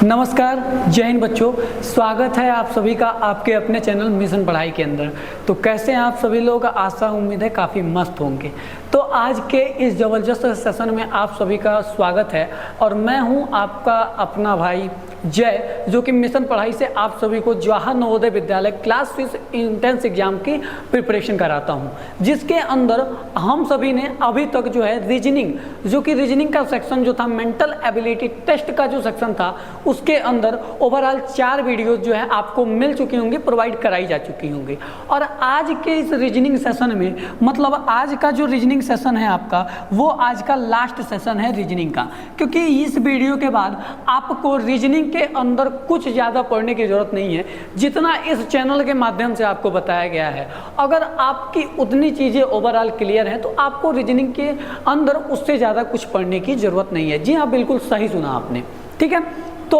नमस्कार, जय हिंद बच्चों। स्वागत है आप सभी का आपके अपने चैनल मिशन पढ़ाई के अंदर। तो कैसे हैं आप सभी लोग? आशा उम्मीद है काफ़ी मस्त होंगे। तो आज के इस ज़बरदस्त सेशन में आप सभी का स्वागत है और मैं हूं आपका अपना भाई जय, जो कि मिशन पढ़ाई से आप सभी को Jawahar Navodaya Vidyalaya class 6 entrance exam की प्रिपरेशन कराता हूं, जिसके अंदर हम सभी ने अभी तक जो है रीजनिंग, जो कि रीजनिंग का सेक्शन जो था, मेंटल एबिलिटी टेस्ट का जो सेक्शन था, उसके अंदर ओवरऑल 4 वीडियोस जो है आपको मिल चुकी होंगी, प्रोवाइड कराई जा चुकी होंगी। और आज के इस रीजनिंग सेशन में, मतलब आज का जो रीजनिंग सेशन है आपका, वो आज का लास्ट सेशन है रीजनिंग का, क्योंकि इस वीडियो के बाद आपको रीजनिंग के अंदर कुछ ज़्यादा पढ़ने की ज़रूरत नहीं है, जितना इस चैनल के माध्यम से आपको बताया गया है। अगर आपकी उतनी चीज़ें ओवरऑल क्लियर हैं तो आपको रीजनिंग के अंदर उससे ज़्यादा कुछ पढ़ने की ज़रूरत नहीं है। जी हाँ, बिल्कुल सही सुना आपने, ठीक है। तो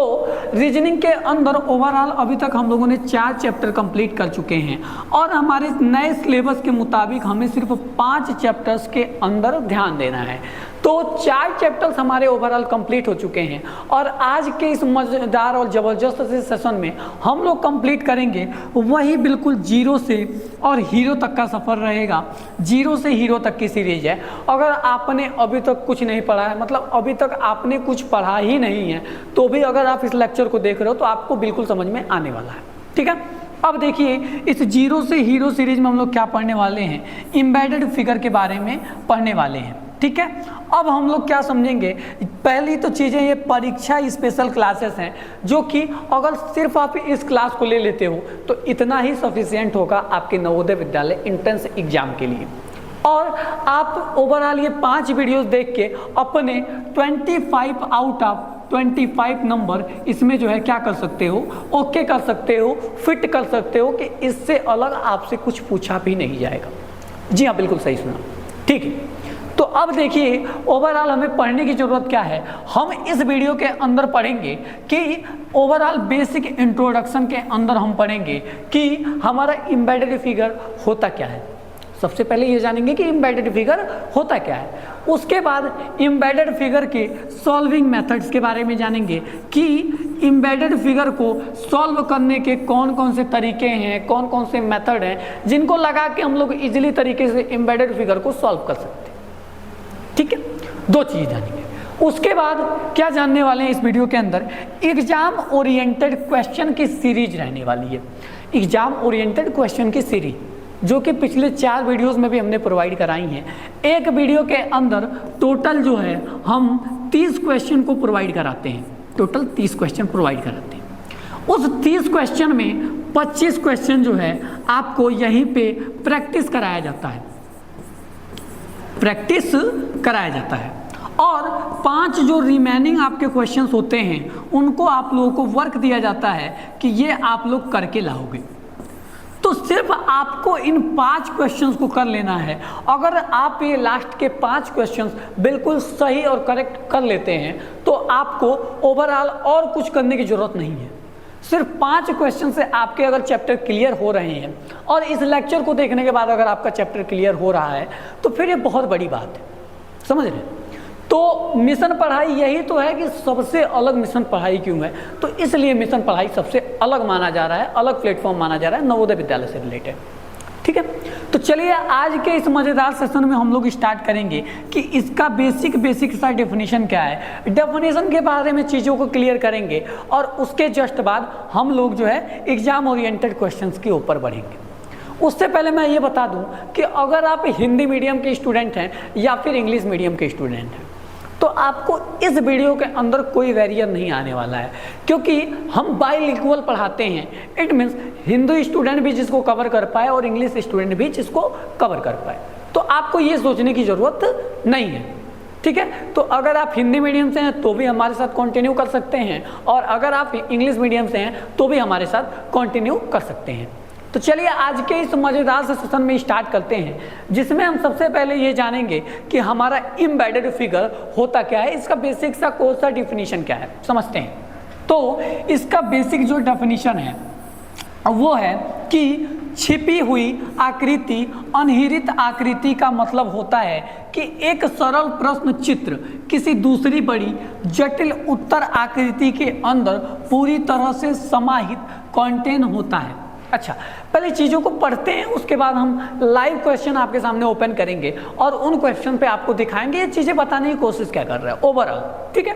रीजनिंग के अंदर ओवरऑल अभी तक हम लोगों ने 4 चैप्टर कंप्लीट कर चुके हैं और हमारे नए सिलेबस के मुताबिक हमें सिर्फ 5 चैप्टर्स के अंदर ध्यान देना है। तो 4 चैप्टर्स हमारे ओवरऑल कंप्लीट हो चुके हैं और आज के इस मज़ेदार और ज़बरदस्त से सेशन में हम लोग कंप्लीट करेंगे वही बिल्कुल जीरो से और हीरो तक का सफ़र रहेगा। जीरो से हीरो तक की सीरीज है। अगर आपने अभी तक कुछ नहीं पढ़ा है, मतलब अभी तक आपने कुछ पढ़ा ही नहीं है, तो भी अगर आप इस लेक्चर को देख रहे हो तो आपको बिल्कुल समझ में आने वाला है, ठीक है। अब देखिए, इस जीरो से हीरो सीरीज में हम लोग क्या पढ़ने वाले हैं, एम्बेडेड फिगर के बारे में पढ़ने वाले हैं, ठीक है। अब हम लोग क्या समझेंगे, पहली तो चीज़ें, ये परीक्षा स्पेशल क्लासेस हैं, जो कि अगर सिर्फ आप इस क्लास को ले लेते हो तो इतना ही सफिशिएंट होगा आपके नवोदय विद्यालय इंट्रेंस एग्जाम के लिए। और आप ओवरऑल ये 5 वीडियोस देख के अपने 25 आउट ऑफ 25 नंबर इसमें जो है क्या कर सकते हो, ओके कर सकते हो, फिट कर सकते हो कि इससे अलग आपसे कुछ पूछा भी नहीं जाएगा। जी हाँ, बिल्कुल सही सुना, ठीक है। तो अब देखिए, ओवरऑल हमें पढ़ने की ज़रूरत क्या है। हम इस वीडियो के अंदर पढ़ेंगे कि ओवरऑल बेसिक इंट्रोडक्शन के अंदर हम पढ़ेंगे कि हमारा एम्बेडेड फिगर होता क्या है। सबसे पहले ये जानेंगे कि एम्बेडेड फिगर होता क्या है। उसके बाद एम्बेडेड फिगर के सॉल्विंग मेथड्स के बारे में जानेंगे कि एम्बेडेड फिगर को सॉल्व करने के कौन कौन से तरीके हैं, कौन कौन से मेथड हैं, जिनको लगा के हम लोग इजीली तरीके से एम्बेडेड फिगर को सॉल्व कर सकते हैं, ठीक है। 2 चीज़ जानेंगे। उसके बाद क्या जानने वाले हैं इस वीडियो के अंदर, एग्जाम ओरिएंटेड क्वेश्चन की सीरीज रहने वाली है। एग्जाम ओरिएंटेड क्वेश्चन की सीरीज जो कि पिछले 4 वीडियोस में भी हमने प्रोवाइड कराई हैं। एक वीडियो के अंदर टोटल जो है हम 30 क्वेश्चन को प्रोवाइड कराते हैं, टोटल 30 क्वेश्चन प्रोवाइड कराते हैं। उस 30 क्वेश्चन में 25 क्वेश्चन जो है आपको यहीं पे प्रैक्टिस कराया जाता है, प्रैक्टिस कराया जाता है। और 5 जो रिमेनिंग आपके क्वेश्चंस होते हैं उनको आप लोगों को वर्क दिया जाता है कि ये आप लोग करके लाओगे। तो सिर्फ आपको इन 5 क्वेश्चंस को कर लेना है। अगर आप ये लास्ट के 5 क्वेश्चंस बिल्कुल सही और करेक्ट कर लेते हैं तो आपको ओवरऑल और कुछ करने की ज़रूरत नहीं है। सिर्फ 5 क्वेश्चन से आपके अगर चैप्टर क्लियर हो रहे हैं और इस लेक्चर को देखने के बाद अगर आपका चैप्टर क्लियर हो रहा है तो फिर ये बहुत बड़ी बात है, समझ रहे हैं। तो मिशन पढ़ाई यही तो है कि सबसे अलग मिशन पढ़ाई क्यों है, तो इसलिए मिशन पढ़ाई सबसे अलग माना जा रहा है, अलग प्लेटफॉर्म माना जा रहा है नवोदय विद्यालय से रिलेटेड, ठीक है। तो चलिए आज के इस मज़ेदार सेशन में हम लोग स्टार्ट करेंगे कि इसका बेसिक सा डेफिनेशन क्या है। डेफिनेशन के बारे में चीज़ों को क्लियर करेंगे और उसके जस्ट बाद हम लोग जो है एग्जाम ओरिएंटेड क्वेश्चंस के ऊपर बढ़ेंगे। उससे पहले मैं ये बता दूं कि अगर आप हिंदी मीडियम के स्टूडेंट हैं या फिर इंग्लिश मीडियम के स्टूडेंट हैं तो आपको इस वीडियो के अंदर कोई बैरियर नहीं आने वाला है, क्योंकि हम बाइलिंगुअल पढ़ाते हैं। इट मीन्स हिंदी स्टूडेंट भी जिसको कवर कर पाए और इंग्लिश स्टूडेंट भी जिसको कवर कर पाए, तो आपको ये सोचने की ज़रूरत नहीं है, ठीक है। तो अगर आप हिंदी मीडियम से हैं तो भी हमारे साथ कंटिन्यू कर सकते हैं और अगर आप इंग्लिश मीडियम से हैं तो भी हमारे साथ कंटिन्यू कर सकते हैं। तो चलिए आज के इस मज़ेदार से सेशन में स्टार्ट करते हैं, जिसमें हम सबसे पहले ये जानेंगे कि हमारा एम्बेडेड फिगर होता क्या है, इसका बेसिक सा कोर्स सा डिफिनीशन क्या है, समझते हैं। तो इसका बेसिक जो डेफिनीशन है वो है कि छिपी हुई आकृति अनहिरित आकृति का मतलब होता है कि एक सरल प्रश्न चित्र किसी दूसरी बड़ी जटिल उत्तर आकृति के अंदर पूरी तरह से समाहित कंटेन होता है। अच्छा, पहले चीज़ों को पढ़ते हैं, उसके बाद हम लाइव क्वेश्चन आपके सामने ओपन करेंगे और उन क्वेश्चन पे आपको दिखाएंगे ये चीज़ें बताने की कोशिश क्या कर रहा है ओवरऑल। ठीक है,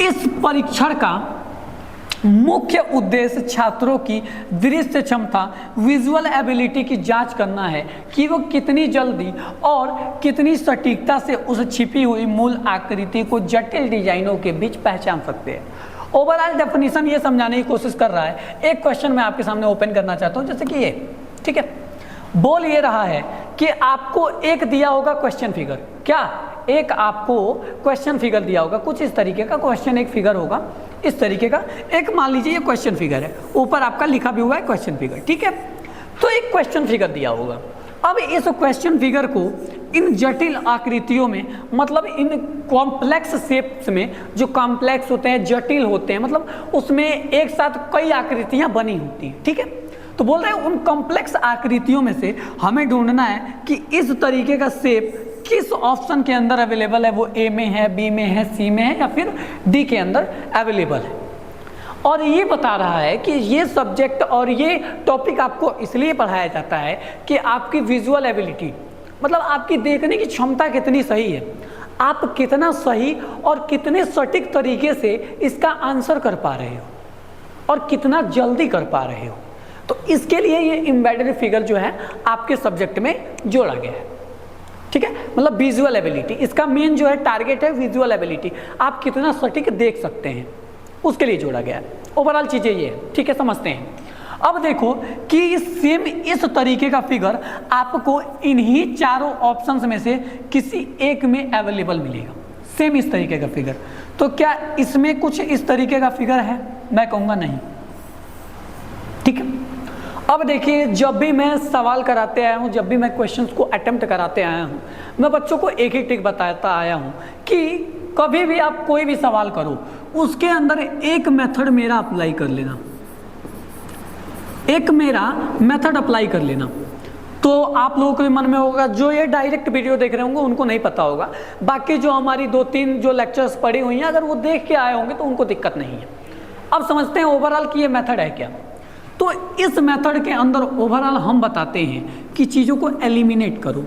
इस परीक्षण का मुख्य उद्देश्य छात्रों की दृश्य क्षमता, विजुअल एबिलिटी की जांच करना है कि वो कितनी जल्दी और कितनी सटीकता से उस छिपी हुई मूल आकृति को जटिल डिजाइनों के बीच पहचान सकते हैं। ओवरऑल डेफिनेशन ये समझाने की कोशिश कर रहा है। एक क्वेश्चन मैं आपके सामने ओपन करना चाहता हूँ, जैसे कि ये, ठीक है, बोल ये रहा है कि आपको एक दिया होगा क्वेश्चन फिगर, क्या एक आपको क्वेश्चन फिगर दिया होगा, कुछ इस तरीके का क्वेश्चन, एक फिगर होगा इस तरीके का, एक मान लीजिए ये क्वेश्चन फिगर है, ऊपर आपका लिखा भी हुआ है क्वेश्चन फिगर, ठीक है। तो एक क्वेश्चन फिगर दिया होगा। अब इस क्वेश्चन फिगर को इन जटिल आकृतियों में, मतलब इन कॉम्प्लेक्स शेप्स में, जो कॉम्प्लेक्स होते हैं, जटिल होते हैं, मतलब उसमें एक साथ कई आकृतियां बनी होती हैं, ठीक है। तो बोल रहे हैं उन कॉम्प्लेक्स आकृतियों में से हमें ढूंढना है कि इस तरीके का शेप किस ऑप्शन के अंदर अवेलेबल है, वो ए में है, बी में है, सी में है या फिर डी के अंदर अवेलेबल है। और ये बता रहा है कि ये सब्जेक्ट और ये टॉपिक आपको इसलिए पढ़ाया जाता है कि आपकी विजुअल एबिलिटी, मतलब आपकी देखने की क्षमता कितनी सही है, आप कितना सही और कितने सटीक तरीके से इसका आंसर कर पा रहे हो और कितना जल्दी कर पा रहे हो। तो इसके लिए ये एम्बेडेड फिगर जो है आपके सब्जेक्ट में जोड़ा गया है, ठीक है। मतलब विजुअल एबिलिटी, इसका मेन जो है टारगेट है विजुअल एबिलिटी, आप कितना सटीक देख सकते हैं उसके लिए जोड़ा गया है। ओवरऑल चीज़ें ये है, ठीक है, समझते हैं। अब देखो कि सेम इस तरीके का फिगर आपको इन्हीं चारों ऑप्शंस में से किसी एक में अवेलेबल मिलेगा, सेम इस तरीके का फिगर। तो क्या इसमें कुछ इस तरीके का फिगर है? मैं कहूँगा नहीं, ठीक है। अब देखिए, जब भी मैं सवाल कराते आया हूँ, जब भी मैं क्वेश्चंस को अटेम्प्ट कराते आया हूँ, मैं बच्चों को एक ही ट्रिक बताता आया हूँ कि कभी भी आप कोई भी सवाल करो, उसके अंदर एक मेथड मेरा अप्लाई कर लेना, एक मेरा मेथड अप्लाई कर लेना। तो आप लोगों के मन में होगा, जो ये डायरेक्ट वीडियो देख रहे होंगे उनको नहीं पता होगा, बाकी जो हमारी 2-3 जो लेक्चर्स पढ़ी हुई हैं, अगर वो देख के आए होंगे तो उनको दिक्कत नहीं है। अब समझते हैं ओवरऑल कि ये मेथड है क्या। तो इस मेथड के अंदर ओवरऑल हम बताते हैं कि चीज़ों को एलिमिनेट करो,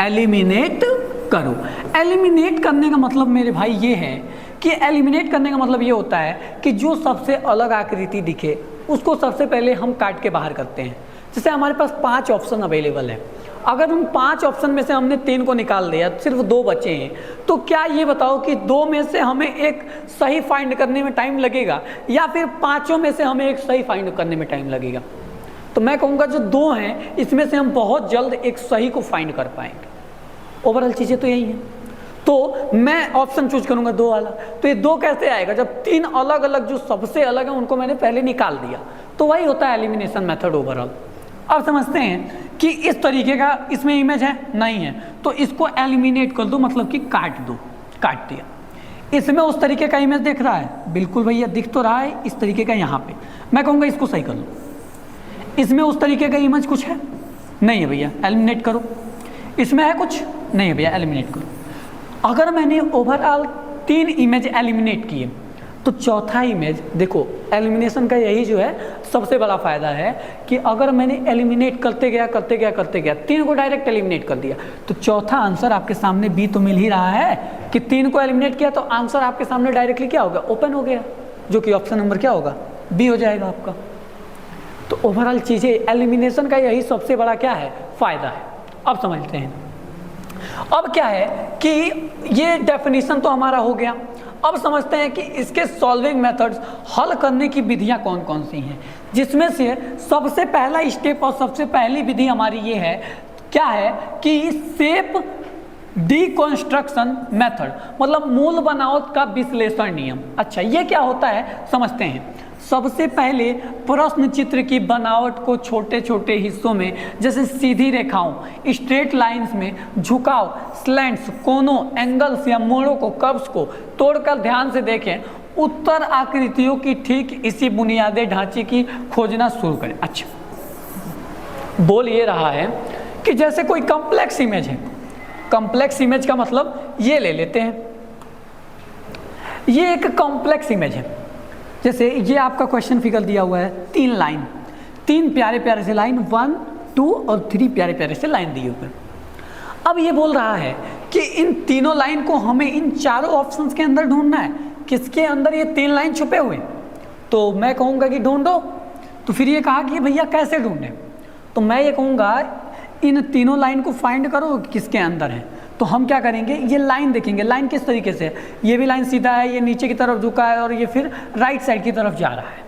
एलिमिनेट करो। एलिमिनेट करने का मतलब मेरे भाई ये है कि एलिमिनेट करने का मतलब ये होता है कि जो सबसे अलग आकृति दिखे उसको सबसे पहले हम काट के बाहर करते हैं। जैसे हमारे पास 5 ऑप्शन अवेलेबल है, अगर उन 5 ऑप्शन में से हमने 3 को निकाल दिया, सिर्फ 2 बचे हैं, तो क्या ये बताओ कि 2 में से हमें एक सही फाइंड करने में टाइम लगेगा या फिर 5 में से हमें एक सही फाइंड करने में टाइम लगेगा? तो मैं कहूँगा जो 2 हैं इसमें से हम बहुत जल्द एक सही को फाइंड कर पाएंगे। ओवरऑल चीज़ें तो यही हैं। तो मैं ऑप्शन चूज करूँगा 2 वाला। तो ये 2 कैसे आएगा? जब 3 अलग अलग जो सबसे अलग है उनको मैंने पहले निकाल दिया। तो वही होता है एलिमिनेशन मेथड ओवरऑल। अब समझते हैं कि इस तरीके का इसमें इमेज है, नहीं है, तो इसको एलिमिनेट कर दो, मतलब कि काट दो, काट दिया। इसमें उस तरीके का इमेज दिख रहा है, बिल्कुल भैया दिख तो रहा है इस तरीके का यहाँ पे, मैं कहूँगा इसको सही कर लो। इसमें उस तरीके का इमेज कुछ है, नहीं है भैया, एलिमिनेट करो। इसमें है कुछ, नहीं है भैया, एलिमिनेट करो। अगर मैंने ओवरऑल 3 इमेज एलिमिनेट किए तो चौथा इमेज देखो, एलिमिनेशन का यही जो है सबसे बड़ा फ़ायदा है कि अगर मैंने एलिमिनेट करते गया 3 को डायरेक्ट एलिमिनेट कर दिया तो चौथा आंसर आपके सामने बी तो मिल ही रहा है कि 3 को एलिमिनेट किया तो आंसर आपके सामने डायरेक्टली क्या होगा, ओपन हो गया, जो कि ऑप्शन नंबर क्या होगा, बी हो जाएगा आपका। तो ओवरऑल चीज़ें, एलिमिनेशन का यही सबसे बड़ा क्या है, फ़ायदा है। अब समझते हैं, अब क्या है कि ये डेफिनेशन तो हमारा हो गया। अब समझते हैं कि इसके सॉल्विंग मेथड्स, हल करने की विधियां कौन कौन सी हैं, जिसमें से सबसे पहला स्टेप और सबसे पहली विधि हमारी ये है, क्या है कि शेप डिकंस्ट्रक्शन मेथड, मतलब मूल बनावट का विश्लेषण नियम। अच्छा, ये क्या होता है समझते हैं। सबसे पहले प्रश्न चित्र की बनावट को छोटे छोटे हिस्सों में, जैसे सीधी रेखाओं, स्ट्रेट लाइंस में झुकाव, स्लैंट्स, कोनों, एंगल्स या मोड़ों को, कर्व्स को तोड़कर ध्यान से देखें। उत्तर आकृतियों की ठीक इसी बुनियादी ढांचे की खोजना शुरू करें। अच्छा, बोल ये रहा है कि जैसे कोई कॉम्प्लेक्स इमेज है, कॉम्प्लेक्स इमेज का मतलब ये ले लेते हैं, ये एक कॉम्प्लेक्स इमेज है। जैसे ये आपका क्वेश्चन फिगर दिया हुआ है, 3 लाइन, 3 प्यारे प्यारे से लाइन, 1, 2 और 3 प्यारे प्यारे से लाइन दिए हुए। अब ये बोल रहा है कि इन तीनों लाइन को हमें इन चारों ऑप्शंस के अंदर ढूंढना है। किसके अंदर ये 3 लाइन छुपे हुए? तो मैं कहूँगा कि ढूंढो। तो फिर ये कहा कि भैया कैसे ढूंढें? तो मैं ये कहूँगा इन तीनों लाइन को फाइंड करो किसके अंदर है। तो हम क्या करेंगे, ये लाइन देखेंगे, लाइन किस तरीके से है, ये भी लाइन सीधा है, ये नीचे की तरफ झुका है और ये फिर राइट साइड की तरफ जा रहा है।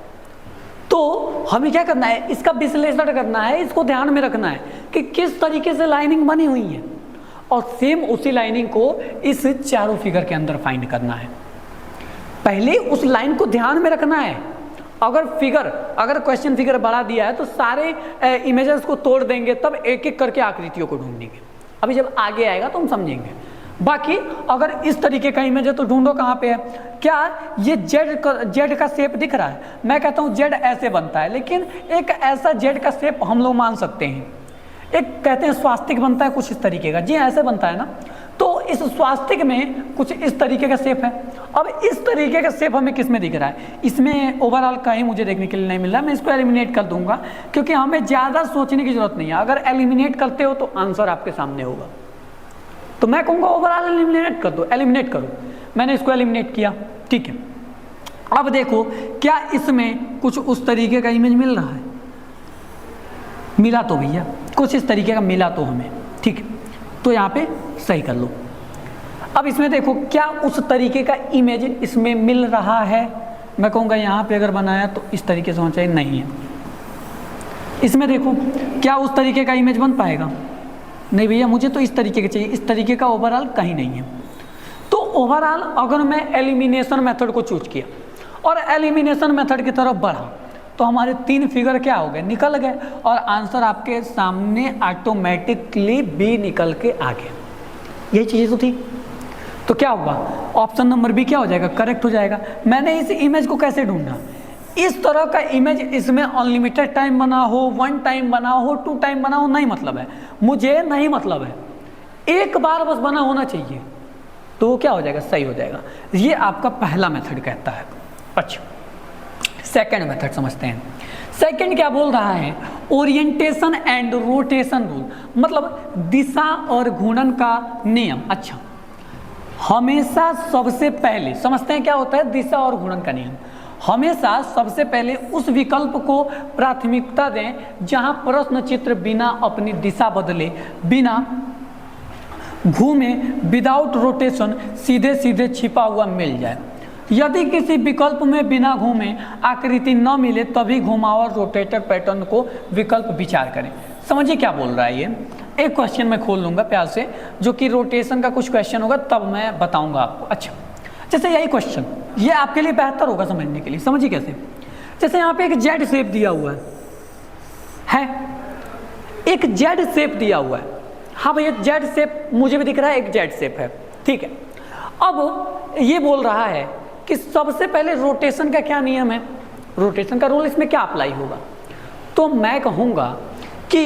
तो हमें क्या करना है, इसका विश्लेषण करना है, इसको ध्यान में रखना है कि किस तरीके से लाइनिंग बनी हुई है और सेम उसी लाइनिंग को इस चारों फिगर के अंदर फाइंड करना है। पहले उस लाइन को ध्यान में रखना है। अगर क्वेश्चन फिगर बढ़ा दिया है तो सारे इमेजेस को तोड़ देंगे, तब एक एक करके आकृतियों को ढूंढेंगे। अभी जब आगे आएगा तो हम समझेंगे। बाकी अगर इस तरीके का इमेज है तो ढूंढो कहाँ पे है। क्या ये जेड का शेप दिख रहा है? मैं कहता हूँ जेड ऐसे बनता है, लेकिन एक ऐसा जेड का शेप हम लोग मान सकते हैं। एक कहते हैं स्वास्तिक बनता है कुछ इस तरीके का, जी ऐसे बनता है ना। तो इस स्वास्तिक में कुछ इस तरीके का शेप है। अब इस तरीके का शेप हमें किस में दिख रहा है? इसमें ओवरऑल कहीं मुझे देखने के लिए नहीं मिल रहा। मैं इसको एलिमिनेट कर दूंगा क्योंकि हमें ज़्यादा सोचने की जरूरत नहीं है। अगर एलिमिनेट करते हो तो आंसर आपके सामने होगा। तो मैं कहूँगा ओवरऑल एलिमिनेट कर दो, एलिमिनेट करो। मैंने इसको एलिमिनेट किया, ठीक है। अब देखो क्या इसमें कुछ उस तरीके का इमेज मिल रहा है? मिला तो भैया, कुछ इस तरीके का मिला तो हमें, ठीक है। तो यहाँ पे सही कर लो। अब इसमें देखो क्या उस तरीके का इमेज इसमें मिल रहा है? मैं कहूँगा यहाँ पे अगर बनाया तो इस तरीके से होना चाहिए, नहीं है। इसमें देखो क्या उस तरीके का इमेज बन पाएगा? नहीं भैया, मुझे तो इस तरीके का चाहिए, इस तरीके का ओवरऑल कहीं नहीं है। तो ओवरऑल अगर मैं एलिमिनेशन मेथड को चूज किया और एलिमिनेशन मेथड की तरफ बढ़ा तो हमारे 3 फिगर क्या हो गए, निकल गए और आंसर आपके सामने ऑटोमेटिकली बी निकल के आ गया। यही चीज़ तो थी। तो क्या होगा, ऑप्शन नंबर बी क्या हो जाएगा, करेक्ट हो जाएगा। मैंने इस इमेज को कैसे ढूंढा? इस तरह का इमेज इसमें अनलिमिटेड टाइम बना हो, 1 टाइम बना हो, 2 टाइम बना हो, नहीं मतलब है, मुझे नहीं मतलब है। एक बार बस बना होना चाहिए तो वो क्या हो जाएगा, सही हो जाएगा। ये आपका पहला मेथड कहता है। अच्छा, सेकंड मेथड समझते हैं। सेकंड क्या बोल रहा है, ओरिएंटेशन एंड रोटेशन रूल, मतलब दिशा और घूर्णन का नियम। अच्छा, हमेशा सबसे पहले समझते हैं क्या होता है दिशा और घूर्णन का नियम। हमेशा सबसे पहले उस विकल्प को प्राथमिकता दें जहां प्रश्न चित्र बिना अपनी दिशा बदले, बिना घूमे, विदाउट रोटेशन सीधे सीधे छिपा हुआ मिल जाए। यदि किसी विकल्प में बिना घूमे आकृति न मिले तभी घुमावदार रोटेटर पैटर्न को विकल्प विचार करें। समझिए क्या बोल रहा है ये। एक क्वेश्चन मैं खोल लूँगा प्यार से, जो कि रोटेशन का कुछ क्वेश्चन होगा तब मैं बताऊँगा आपको। अच्छा, जैसे यही क्वेश्चन, ये आपके लिए बेहतर होगा समझने के लिए। समझिए कैसे, जैसे यहाँ पे एक जेड शेप दिया हुआ है, एक जेड शेप दिया हुआ है। हाँ भैया, जेड शेप मुझे भी दिख रहा है, एक जेड शेप है, ठीक है। अब ये बोल रहा है कि सबसे पहले रोटेशन का क्या नियम है, रोटेशन का रूल इसमें क्या अप्लाई होगा। तो मैं कहूँगा कि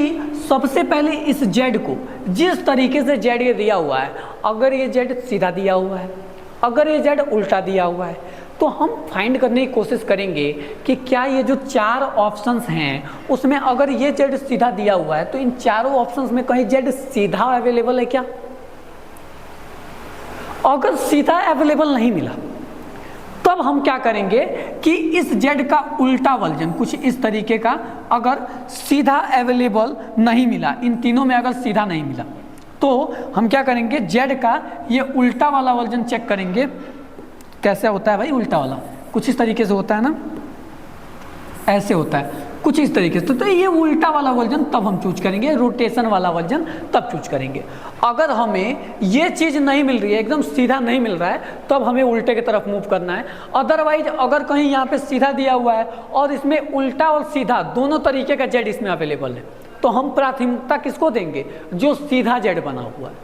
सबसे पहले इस जेड को, जिस तरीके से जेड ये दिया हुआ है, अगर ये जेड सीधा दिया हुआ है, अगर ये जेड उल्टा दिया हुआ है, तो हम फाइंड करने की कोशिश करेंगे कि क्या ये जो 4 ऑप्शंस हैं उसमें अगर ये जेड सीधा दिया हुआ है तो इन चारों ऑप्शंस में कहीं जेड सीधा अवेलेबल है क्या। अगर सीधा अवेलेबल नहीं मिला तब हम क्या करेंगे कि इस जेड का उल्टा वर्जन कुछ इस तरीके का, अगर सीधा अवेलेबल नहीं मिला, इन तीनों में अगर सीधा नहीं मिला तो हम क्या करेंगे, जेड का ये उल्टा वाला वर्जन चेक करेंगे। कैसे होता है भाई उल्टा वाला, कुछ इस तरीके से होता है ना, ऐसे होता है कुछ इस तरीके से। तो ये उल्टा वाला वर्जन तब हम चूज करेंगे, रोटेशन वाला वर्जन तब चूज करेंगे। अगर हमें ये चीज़ नहीं मिल रही है, एकदम सीधा नहीं मिल रहा है, तब हमें उल्टे की तरफ मूव करना है। अदरवाइज अगर कहीं यहाँ पे सीधा दिया हुआ है और इसमें उल्टा और सीधा दोनों तरीके का जेड इसमें अवेलेबल है, तो हम प्राथमिकता किसको देंगे, जो सीधा जेड बना हुआ है।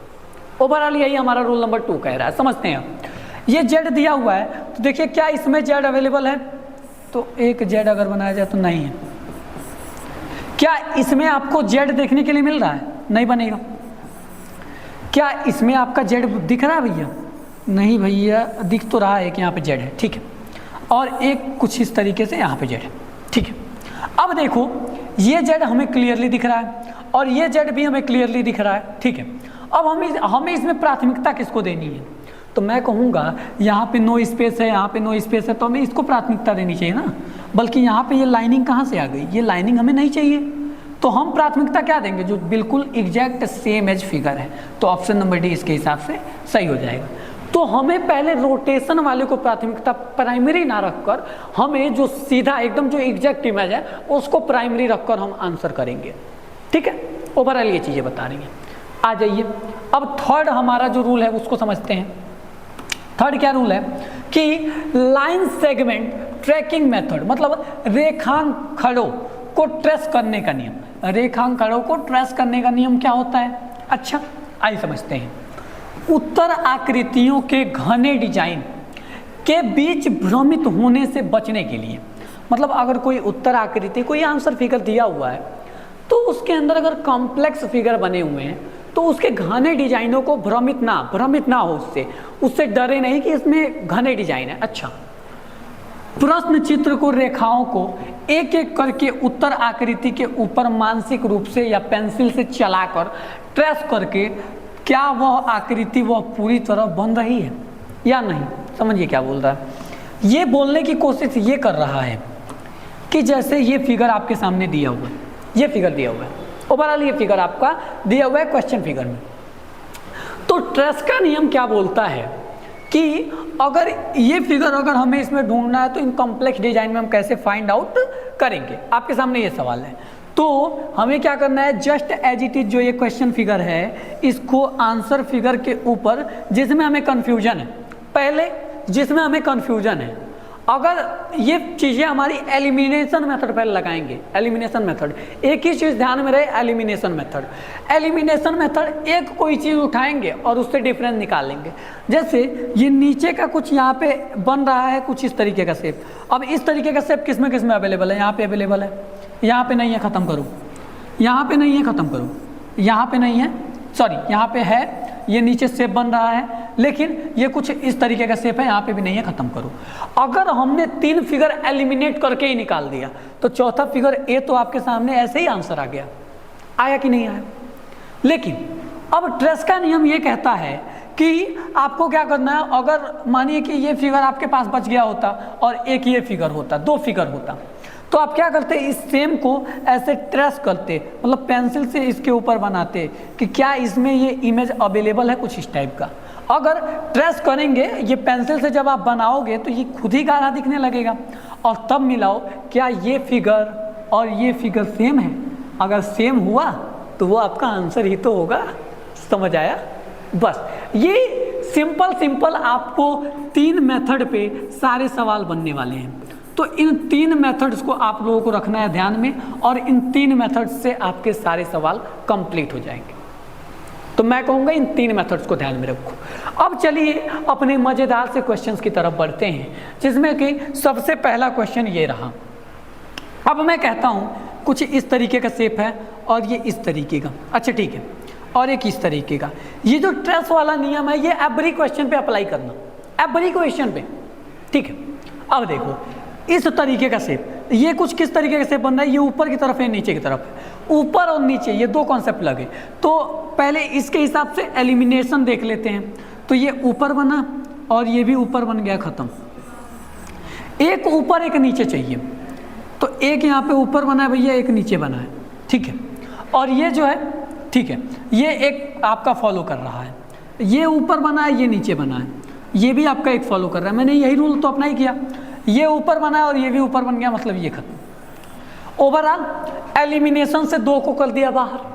ओवरऑल यही हमारा रूल नंबर 2 कह रहा है। समझते हैं, ये जेड दिया हुआ है, तो देखिए क्या इसमें जेड अवेलेबल है, तो एक जेड अगर बनाया जाए तो नहीं है। क्या इसमें आपको जेड देखने के लिए मिल रहा है, नहीं बनेगा। क्या इसमें आपका जेड दिख रहा है भैया, नहीं भैया, दिख तो रहा है कि यहाँ पे जेड है, ठीक है, और एक कुछ इस तरीके से यहाँ पे जेड है, ठीक है। अब देखो ये जेड हमें क्लियरली दिख रहा है और ये जेड भी हमें क्लियरली दिख रहा है, ठीक है। अब हमें इसमें प्राथमिकता किसको देनी है, तो मैं कहूँगा यहाँ पे नो स्पेस है, यहाँ पे नो स्पेस है, तो हमें इसको प्राथमिकता देनी चाहिए ना, बल्कि यहाँ पे ये लाइनिंग कहाँ से आ गई, ये लाइनिंग हमें नहीं चाहिए, तो हम प्राथमिकता क्या देंगे, जो बिल्कुल एग्जैक्ट सेम एज फिगर है, तो ऑप्शन नंबर डी इसके हिसाब से सही हो जाएगा। तो हमें पहले रोटेशन वाले को प्राथमिकता प्राइमरी ना रखकर हमें जो सीधा एकदम जो एग्जैक्ट इमेज है उसको प्राइमरी रखकर हम आंसर करेंगे, ठीक है। ओवरऑल ये चीज़ें बता रही हैं। आ जाइए अब थर्ड हमारा जो रूल है उसको समझते हैं। थर्ड क्या रूल है कि लाइन सेगमेंट ट्रैकिंग मेथड, मतलब रेखांकड़ों को ट्रेस करने का नियम। रेखांकड़ों को ट्रेस करने का नियम क्या होता है, अच्छा आइए समझते हैं। उत्तर आकृतियों के घने डिजाइन के बीच भ्रमित होने से बचने के लिए, मतलब अगर कोई उत्तर आकृति, कोई आंसर फिगर दिया हुआ है तो उसके अंदर अगर कॉम्प्लेक्स फिगर बने हुए हैं तो उसके घने डिजाइनों को भ्रमित ना हो, उससे डरे नहीं कि इसमें घने डिजाइन है। अच्छा, प्रश्न चित्र को, रेखाओं को एक एक करके उत्तर आकृति के ऊपर मानसिक रूप से या पेंसिल से चलाकर ट्रेस करके क्या वह आकृति वह पूरी तरह बन रही है या नहीं। समझिए क्या बोल रहा है, ये बोलने की कोशिश ये कर रहा है कि जैसे ये फिगर आपके सामने दिया हुआ है, ये फिगर दिया हुआ है, ओवरऑल ये फिगर आपका दिया हुआ है क्वेश्चन फिगर में, तो ट्रेस का नियम क्या बोलता है कि अगर ये फिगर अगर हमें इसमें ढूंढना है तो इन कॉम्प्लेक्स डिजाइन में हम कैसे फाइंड आउट करेंगे, आपके सामने ये सवाल है। तो हमें क्या करना है, जस्ट एज इट इज जो ये क्वेश्चन फिगर है इसको आंसर फिगर के ऊपर जिसमें हमें कन्फ्यूजन है, पहले जिसमें हमें कन्फ्यूजन है, अगर ये चीज़ें हमारी एलिमिनेशन मेथड पहले लगाएंगे। एलिमिनेशन मेथड, एक ही चीज़ ध्यान में रहे, एलिमिनेशन मेथड। एलिमिनेशन मेथड एक कोई चीज़ उठाएंगे और उससे डिफरेंस निकालेंगे। जैसे ये नीचे का कुछ यहाँ पे बन रहा है कुछ इस तरीके का शेप, अब इस तरीके का शेप किस में अवेलेबल है, यहाँ पे अवेलेबल है, यहाँ पे नहीं है, ख़त्म करो, यहाँ पे नहीं है, ख़त्म करो, यहाँ पे नहीं है, सॉरी यहाँ पे है, ये नीचे शेप बन रहा है लेकिन ये कुछ इस तरीके का शेप है, यहाँ पे भी नहीं है, ख़त्म करो। अगर हमने 3 फिगर एलिमिनेट करके ही निकाल दिया तो चौथा फिगर ए तो आपके सामने ऐसे ही आंसर आ गया, आया कि नहीं आया। लेकिन अब ट्रेस का नियम ये कहता है कि आपको क्या करना है, अगर मानिए कि ये फिगर आपके पास बच गया होता और एक ये फिगर होता, 2 फिगर होता, तो आप क्या करते, इस सेम को ऐसे ट्रेस करते, मतलब पेंसिल से इसके ऊपर बनाते कि क्या इसमें ये इमेज अवेलेबल है, कुछ इस टाइप का। अगर ट्रेस करेंगे ये पेंसिल से, जब आप बनाओगे तो ये खुद ही गाढ़ा दिखने लगेगा, और तब मिलाओ क्या ये फिगर और ये फिगर सेम है, अगर सेम हुआ तो वो आपका आंसर ही तो होगा। समझ आया, बस ये सिंपल आपको 3 मेथड पे सारे सवाल बनने वाले हैं, तो इन 3 मेथड्स को आप लोगों को रखना है ध्यान में, और इन 3 मेथड्स से आपके सारे सवाल कंप्लीट हो जाएंगे। तो मैं कहूँगा इन 3 मेथड्स को ध्यान में रखो। अब चलिए अपने मज़ेदार से क्वेश्चंस की तरफ बढ़ते हैं, जिसमें कि सबसे पहला क्वेश्चन ये रहा। अब मैं कहता हूँ कुछ इस तरीके का शेप है और ये इस तरीके का, अच्छा ठीक है, और एक इस तरीके का। ये जो ट्रेस वाला नियम है ये एवरी क्वेश्चन पे अप्लाई करना, एवरी क्वेश्चन पे, ठीक है। अब देखो इस तरीके का शेप, ये कुछ किस तरीके का शेप बन रहा है, ये ऊपर की तरफ है नीचे की तरफ है, ऊपर और नीचे ये 2 कॉन्सेप्ट लगे। तो पहले इसके हिसाब से एलिमिनेशन देख लेते हैं, तो ये ऊपर बना और ये भी ऊपर बन गया, ख़त्म। एक ऊपर एक नीचे चाहिए, तो एक यहाँ पे ऊपर बना है भैया, एक नीचे बना है, ठीक है। और ये जो है, ठीक है, ये एक आपका फॉलो कर रहा है, ये ऊपर बना है, ये नीचे बना है, ये भी आपका एक फॉलो कर रहा है। मैंने यही रूल तो अप्लाई किया, ये ऊपर बना है और ये भी ऊपर बन गया, मतलब ये खत्म। ओवरऑल एलिमिनेशन से 2 को कर दिया बाहर।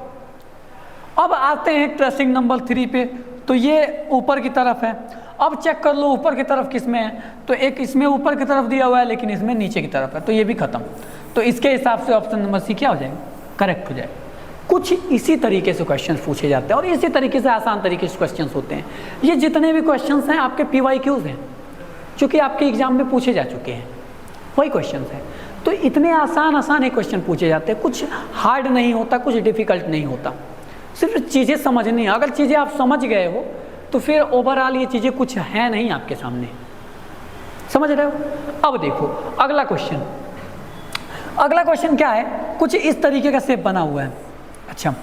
अब आते हैं ट्रेसिंग नंबर 3 पे, तो ये ऊपर की तरफ है। अब चेक कर लो ऊपर की तरफ किस में है, तो एक इसमें ऊपर की तरफ दिया हुआ है लेकिन इसमें नीचे की तरफ है, तो ये भी खत्म। तो इसके हिसाब से ऑप्शन नंबर सी क्या हो जाएगा, करेक्ट हो जाएगा। कुछ इसी तरीके से क्वेश्चंस पूछे जाते हैं और इसी तरीके से आसान तरीके से क्वेश्चंस होते हैं। ये जितने भी क्वेश्चंस हैं आपके PYQs हैं, क्योंकि आपके एग्जाम में पूछे जा चुके हैं, वही क्वेश्चन है। तो इतने आसान ही क्वेश्चन पूछे जाते हैं, कुछ हार्ड नहीं होता, कुछ डिफिकल्ट नहीं होता, सिर्फ चीज़ें समझनी है। अगर चीज़ें आप समझ गए हो तो फिर ओवरऑल ये चीज़ें कुछ है नहीं आपके सामने, समझ रहे हो। अब देखो अगला क्वेश्चन, अगला क्वेश्चन क्या है, कुछ इस तरीके का शेप बना हुआ है। अच्छा,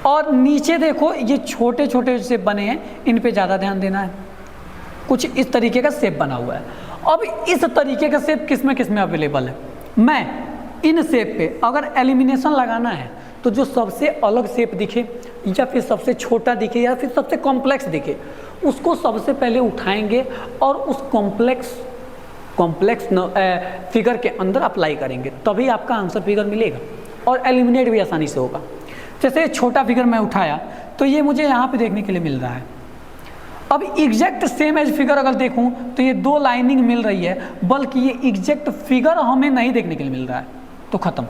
और नीचे देखो ये छोटे छोटे शेप बने हैं, इन पे ज़्यादा ध्यान देना है। कुछ इस तरीके का शेप बना हुआ है। अब इस तरीके का शेप किस में अवेलेबल है। मैं इन शेप पे अगर एलिमिनेशन लगाना है तो जो सबसे अलग शेप दिखे या फिर सबसे छोटा दिखे या फिर सबसे कॉम्प्लेक्स दिखे, उसको सबसे पहले उठाएंगे और उस कॉम्प्लेक्स फिगर के अंदर अप्लाई करेंगे, तभी आपका आंसर फिगर मिलेगा और एलिमिनेट भी आसानी से होगा। जैसे छोटा फिगर मैं उठाया तो ये मुझे यहाँ पे देखने के लिए मिल रहा है। अब एग्जैक्ट सेम एज फिगर अगर देखूं तो ये दो लाइनिंग मिल रही है, बल्कि ये एग्जैक्ट फिगर हमें नहीं देखने के लिए मिल रहा है, तो खत्म।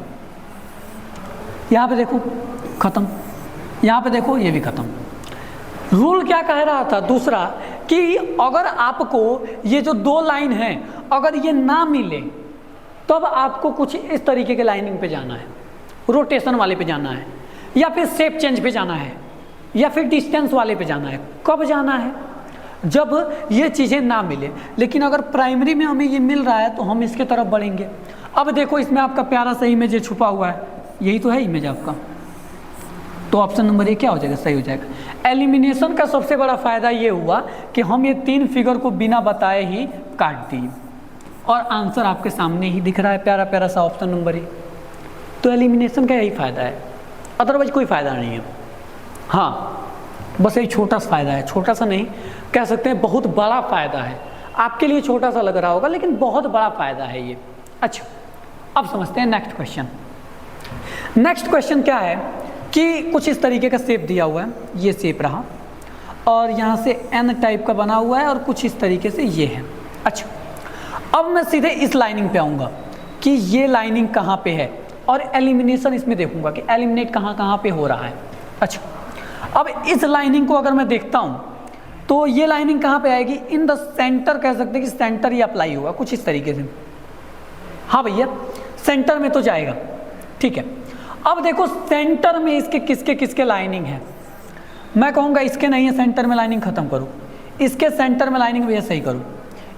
यहाँ पे देखो खत्म, यहाँ पे देखो ये भी खत्म। रूल क्या कह रहा था दूसरा, कि अगर आपको ये जो दो लाइन है अगर ये ना मिले तब आपको कुछ इस तरीके के लाइनिंग पे जाना है, रोटेशन वाले पे जाना है, या फिर शेप चेंज पे जाना है, या फिर डिस्टेंस वाले पे जाना है। कब जाना है, जब ये चीज़ें ना मिले। लेकिन अगर प्राइमरी में हमें ये मिल रहा है तो हम इसके तरफ बढ़ेंगे। अब देखो इसमें आपका प्यारा सा इमेज छुपा हुआ है, यही तो है इमेज आपका, तो ऑप्शन नंबर ए क्या हो जाएगा, सही हो जाएगा। एलिमिनेशन का सबसे बड़ा फ़ायदा ये हुआ कि हम ये तीन फिगर को बिना बताए ही काट दिए और आंसर आपके सामने ही दिख रहा है, प्यारा प्यारा सा ऑप्शन नंबर ए। तो एलिमिनेशन का यही फ़ायदा है, अदरवाइज कोई फ़ायदा नहीं है। हाँ, बस यही छोटा सा फ़ायदा है, छोटा सा नहीं कह सकते हैं, बहुत बड़ा फ़ायदा है। आपके लिए छोटा सा लग रहा होगा लेकिन बहुत बड़ा फ़ायदा है ये। अच्छा, अब समझते हैं नेक्स्ट क्वेश्चन। नेक्स्ट क्वेश्चन क्या है कि कुछ इस तरीके का शेप दिया हुआ है, ये शेप रहा और यहाँ से एन टाइप का बना हुआ है और कुछ इस तरीके से ये है। अच्छा, अब मैं सीधे इस लाइनिंग पे आऊँगा कि ये लाइनिंग कहाँ पे है और एलिमिनेशन इसमें देखूंगा कि एलिमिनेट कहाँ पे हो रहा है। अच्छा, अब इस लाइनिंग को अगर मैं देखता हूँ तो ये लाइनिंग कहाँ पे आएगी, इन द सेंटर कह सकते हैं कि सेंटर ही अप्लाई होगा कुछ इस तरीके से। हाँ भैया, सेंटर में तो जाएगा, ठीक है। अब देखो सेंटर में इसके किसके लाइनिंग है, मैं कहूँगा इसके नहीं है, सेंटर में लाइनिंग खत्म करो, इसके सेंटर में लाइनिंग भी ऐसा ही करो,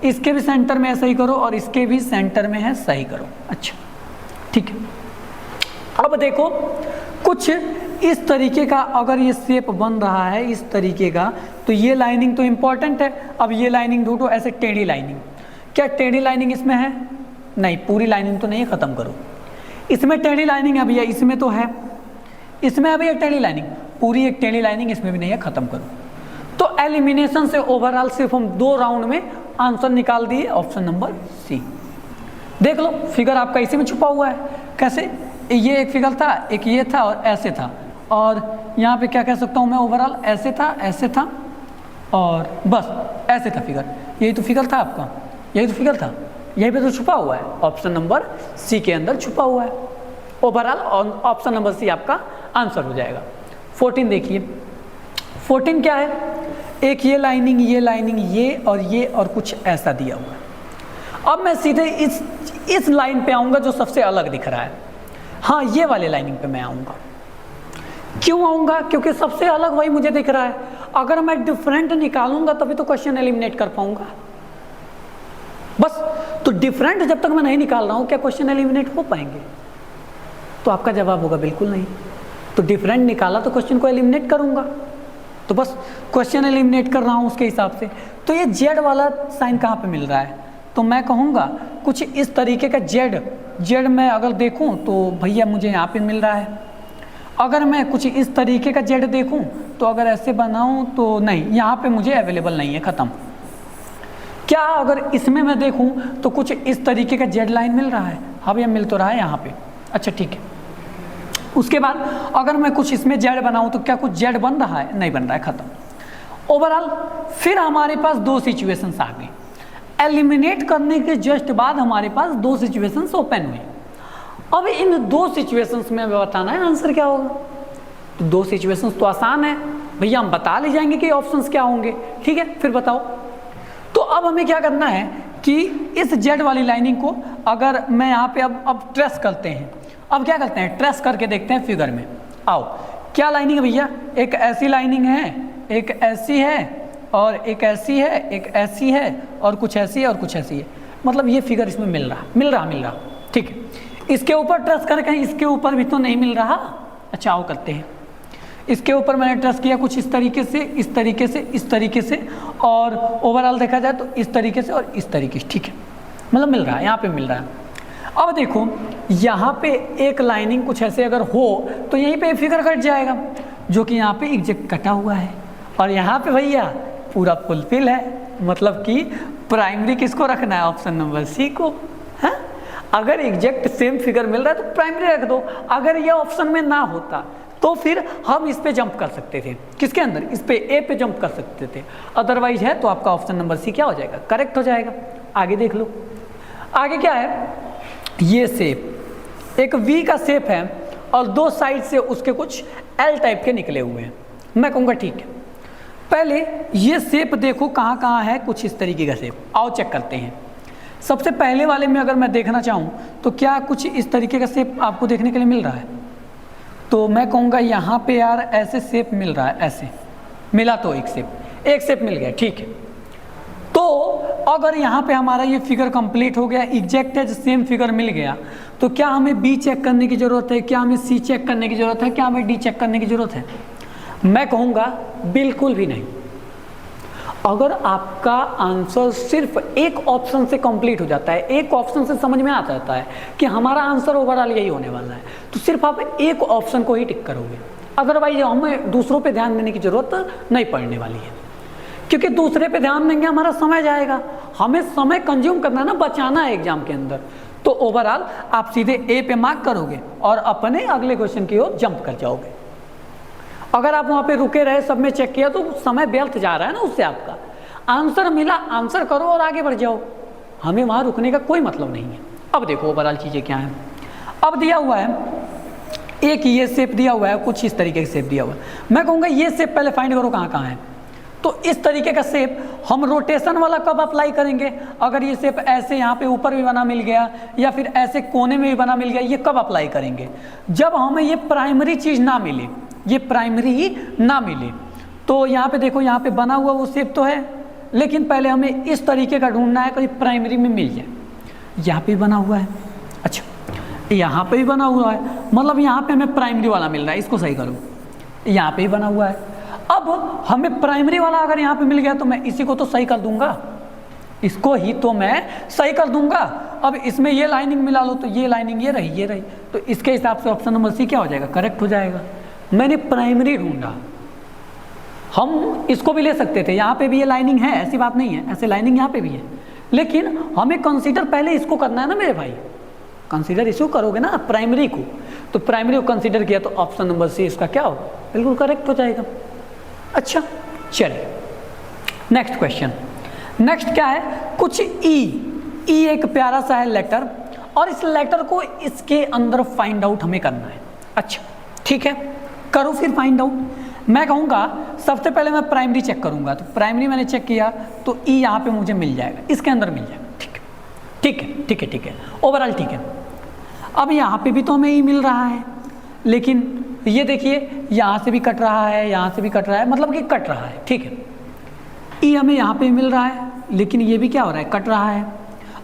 इसके भी सेंटर में ऐसा ही करो और इसके भी सेंटर में है, सही करो। अच्छा, ठीक है। अब देखो कुछ इस तरीके का अगर ये शेप बन रहा है इस तरीके का, तो ये लाइनिंग तो इम्पॉर्टेंट है। अब ये लाइनिंग ढूंढो, ऐसे टेढ़ी लाइनिंग, क्या टेढ़ी लाइनिंग इसमें है, नहीं, पूरी लाइनिंग तो नहीं है, ख़त्म करो। इसमें टेढ़ी लाइनिंग है भैया, इसमें तो है, इसमें अभी एक टेढ़ी लाइनिंग, पूरी एक टेढ़ी लाइनिंग इसमें भी नहीं है, ख़त्म करो। तो एलिमिनेशन से ओवरऑल सिर्फ हम 2 राउंड में आंसर निकाल दिए, ऑप्शन नंबर सी। देख लो फिगर आपका इसी में छुपा हुआ है। कैसे, ये एक फिगर था, एक ये था और ऐसे था, और यहाँ पे क्या कह सकता हूँ मैं, ओवरऑल ऐसे था और बस ऐसे था फिगर। यही तो फिगर था आपका, यही तो फिगर था, यहीं पे तो छुपा हुआ है, ऑप्शन नंबर सी के अंदर छुपा हुआ है। ओवरऑल ऑप्शन नंबर सी आपका आंसर हो जाएगा। 14 देखिए, 14 क्या है, एक ये लाइनिंग ये और कुछ ऐसा दिया हुआ है। अब मैं सीधे इस लाइन पे आऊँगा जो सबसे अलग दिख रहा है। हाँ, ये वाले लाइनिंग पे मैं आऊँगा। क्यों आऊँगा, क्योंकि सबसे अलग वही मुझे दिख रहा है। अगर मैं डिफरेंट निकालूंगा तभी तो क्वेश्चन एलिमिनेट कर पाऊँगा। बस, तो डिफरेंट जब तक मैं नहीं निकाल रहा हूँ क्या क्वेश्चन एलिमिनेट हो पाएंगे? तो आपका जवाब होगा बिल्कुल नहीं। तो डिफरेंट निकाला तो क्वेश्चन को एलिमिनेट करूँगा, तो बस क्वेश्चन एलिमिनेट कर रहा हूँ उसके हिसाब से। तो ये जेड वाला साइन कहाँ पे मिल रहा है, तो मैं कहूँगा कुछ इस तरीके का जेड में अगर देखूँ तो भैया मुझे यहाँ पे मिल रहा है। अगर मैं कुछ इस तरीके का जेड देखूँ तो अगर ऐसे बनाऊँ तो नहीं, यहाँ पे मुझे अवेलेबल नहीं है, ख़त्म। क्या अगर इसमें मैं देखूँ तो कुछ इस तरीके का जेड लाइन मिल रहा है, हाँ भैया मिल तो रहा है यहाँ पे। अच्छा ठीक है, उसके बाद अगर मैं कुछ इसमें जेड बनाऊँ तो क्या कुछ जेड बन रहा है, नहीं बन रहा है, ख़त्म। ओवरऑल फिर हमारे पास 2 सिचुएशंस आ गई। एलिमिनेट करने के जस्ट बाद हमारे पास 2 सिचुएशंस ओपन हुई। अब इन 2 सिचुएशंस में बताना है आंसर क्या होगा। तो 2 सिचुएशंस तो आसान है भैया, हम बता ले जाएंगे कि ऑप्शंस क्या होंगे, ठीक है। फिर बताओ, तो अब हमें क्या करना है कि इस जेड वाली लाइनिंग को अगर मैं यहाँ पे अब ट्रेस करते हैं, अब क्या करते हैं, ट्रेस करके देखते हैं फिगर में। आओ, क्या लाइनिंग है भैया, एक ऐसी लाइनिंग है, एक ऐसी है, और एक ऐसी है, एक ऐसी है, और कुछ ऐसी है, और कुछ ऐसी है। मतलब ये फिगर इसमें मिल रहा, ठीक है। इसके ऊपर ट्रेस करके, इसके ऊपर भी तो नहीं मिल रहा। अच्छा आओ करते हैं, इसके ऊपर मैंने ट्रेस किया कुछ इस तरीके से, इस तरीके से, इस तरीके से, और ओवरऑल देखा जाए तो इस तरीके से और इस तरीके से, ठीक है। मतलब मिल रहा है, यहाँ पे मिल रहा है। अब देखो यहाँ पे एक लाइनिंग कुछ ऐसे अगर हो तो यहीं पे फिगर कट जाएगा, जो कि यहाँ पे एग्जैक्ट कटा हुआ है, और यहाँ पे भैया पूरा फुलफिल है। मतलब कि प्राइमरी किसको रखना है, ऑप्शन नंबर सी को, है। अगर एग्जैक्ट सेम फिगर मिल रहा है तो प्राइमरी रख दो। अगर ये ऑप्शन में ना होता तो फिर हम इस पे जंप कर सकते थे, किसके अंदर, इस पे ए पे जंप कर सकते थे। अदरवाइज है तो आपका ऑप्शन नंबर सी क्या हो जाएगा, करेक्ट हो जाएगा। आगे देख लो, आगे क्या है, ये शेप एक वी का शेप है और दो साइड से उसके कुछ एल टाइप के निकले हुए हैं। मैं कहूँगा ठीक है, पहले ये शेप देखो कहाँ कहाँ है, कुछ इस तरीके का शेप। आओ चेक करते हैं। सबसे पहले वाले में अगर मैं देखना चाहूँ तो क्या कुछ इस तरीके का शेप आपको देखने के लिए मिल रहा है, तो मैं कहूँगा यहाँ पे यार ऐसे शेप मिल रहा है, ऐसे मिला तो एक शेप मिल गया, ठीक है। तो अगर यहाँ पे हमारा ये फिगर कंप्लीट हो गया, एग्जैक्ट है, सेम फिगर मिल गया, तो क्या हमें बी चेक करने की ज़रूरत है, क्या हमें सी चेक करने की ज़रूरत है, क्या हमें डी चेक करने की ज़रूरत है? मैं कहूँगा बिल्कुल भी नहीं। अगर आपका आंसर सिर्फ एक ऑप्शन से कंप्लीट हो जाता है, एक ऑप्शन से समझ में आ जाता है कि हमारा आंसर ओवरऑल यही होने वाला है, तो सिर्फ आप एक ऑप्शन को ही टिक करोगे। अदरवाइज हमें दूसरों पे ध्यान देने की ज़रूरत नहीं पड़ने वाली है, क्योंकि दूसरे पे ध्यान देंगे हमारा समय जाएगा। हमें समय कंज्यूम करना है ना, बचाना है एग्जाम के अंदर। तो ओवरऑल आप सीधे ए पे मार्क करोगे और अपने अगले क्वेश्चन की ओर जंप कर जाओगे। अगर आप वहाँ पे रुके रहे, सब में चेक किया, तो समय व्यर्थ जा रहा है ना, उससे आपका आंसर मिला, आंसर करो और आगे बढ़ जाओ। हमें वहाँ रुकने का कोई मतलब नहीं है। अब देखो ओवरऑल चीज़ें क्या हैं। अब दिया हुआ है एक ये शेप दिया हुआ है, कुछ इस तरीके का शेप दिया हुआ है। मैं कहूँगा ये शेप पहले फाइंड करो कहाँ कहाँ है। तो इस तरीके का शेप हम रोटेशन वाला कब अप्लाई करेंगे? अगर ये शेप ऐसे यहाँ पे ऊपर भी बना मिल गया या फिर ऐसे कोने में भी बना मिल गया, ये कब अप्लाई करेंगे? जब हमें ये प्राइमरी चीज़ ना मिले, ये प्राइमरी ही ना मिले। तो यहाँ पे देखो, यहाँ पे बना हुआ वो शेप तो है, लेकिन पहले हमें इस तरीके का ढूंढना है, कहीं प्राइमरी में मिल जाए। यहाँ पे बना हुआ है, अच्छा यहाँ पे भी बना हुआ है, मतलब यहाँ पे हमें प्राइमरी वाला मिल रहा है, इसको सही करो। यहाँ पे ही बना हुआ है। अब हमें प्राइमरी वाला अगर यहाँ पे मिल गया तो मैं इसी को तो सही कर दूंगा, इसको ही तो मैं सही कर दूंगा। अब इसमें ये लाइनिंग मिला लो तो ये लाइनिंग ये रही, तो इसके हिसाब से ऑप्शन नंबर सी क्या हो जाएगा, करेक्ट हो जाएगा। मैंने प्राइमरी ढूंढा। हम इसको भी ले सकते थे, यहाँ पे भी ये लाइनिंग है, ऐसी बात नहीं है, ऐसे लाइनिंग यहाँ पे भी है, लेकिन हमें कंसीडर पहले इसको करना है ना मेरे भाई। कंसीडर इसको करोगे ना प्राइमरी को, तो प्राइमरी को कंसीडर किया तो ऑप्शन नंबर सी इसका क्या होगा, बिल्कुल करेक्ट हो जाएगा। अच्छा चलिए नेक्स्ट क्वेश्चन। नेक्स्ट क्या है, कुछ ई एक प्यारा सा है लेटर, और इस लेटर को इसके अंदर फाइंड आउट हमें करना है। अच्छा ठीक है, करो फिर फाइंड आउट। मैं कहूँगा सबसे पहले मैं प्राइमरी चेक करूँगा, तो प्राइमरी मैंने चेक किया तो ई यहाँ पे मुझे मिल जाएगा, इसके अंदर मिल जाएगा। ठीक है ठीक है ठीक है ठीक है, ओवरऑल ठीक है। अब यहाँ पे भी तो हमें ई मिल रहा है, लेकिन ये देखिए यहाँ से भी कट रहा है, यहाँ से भी कट रहा है, मतलब कि कट रहा है। ठीक है, ई हमें यहाँ पे मिल रहा है, लेकिन ये भी क्या हो रहा है, कट रहा है,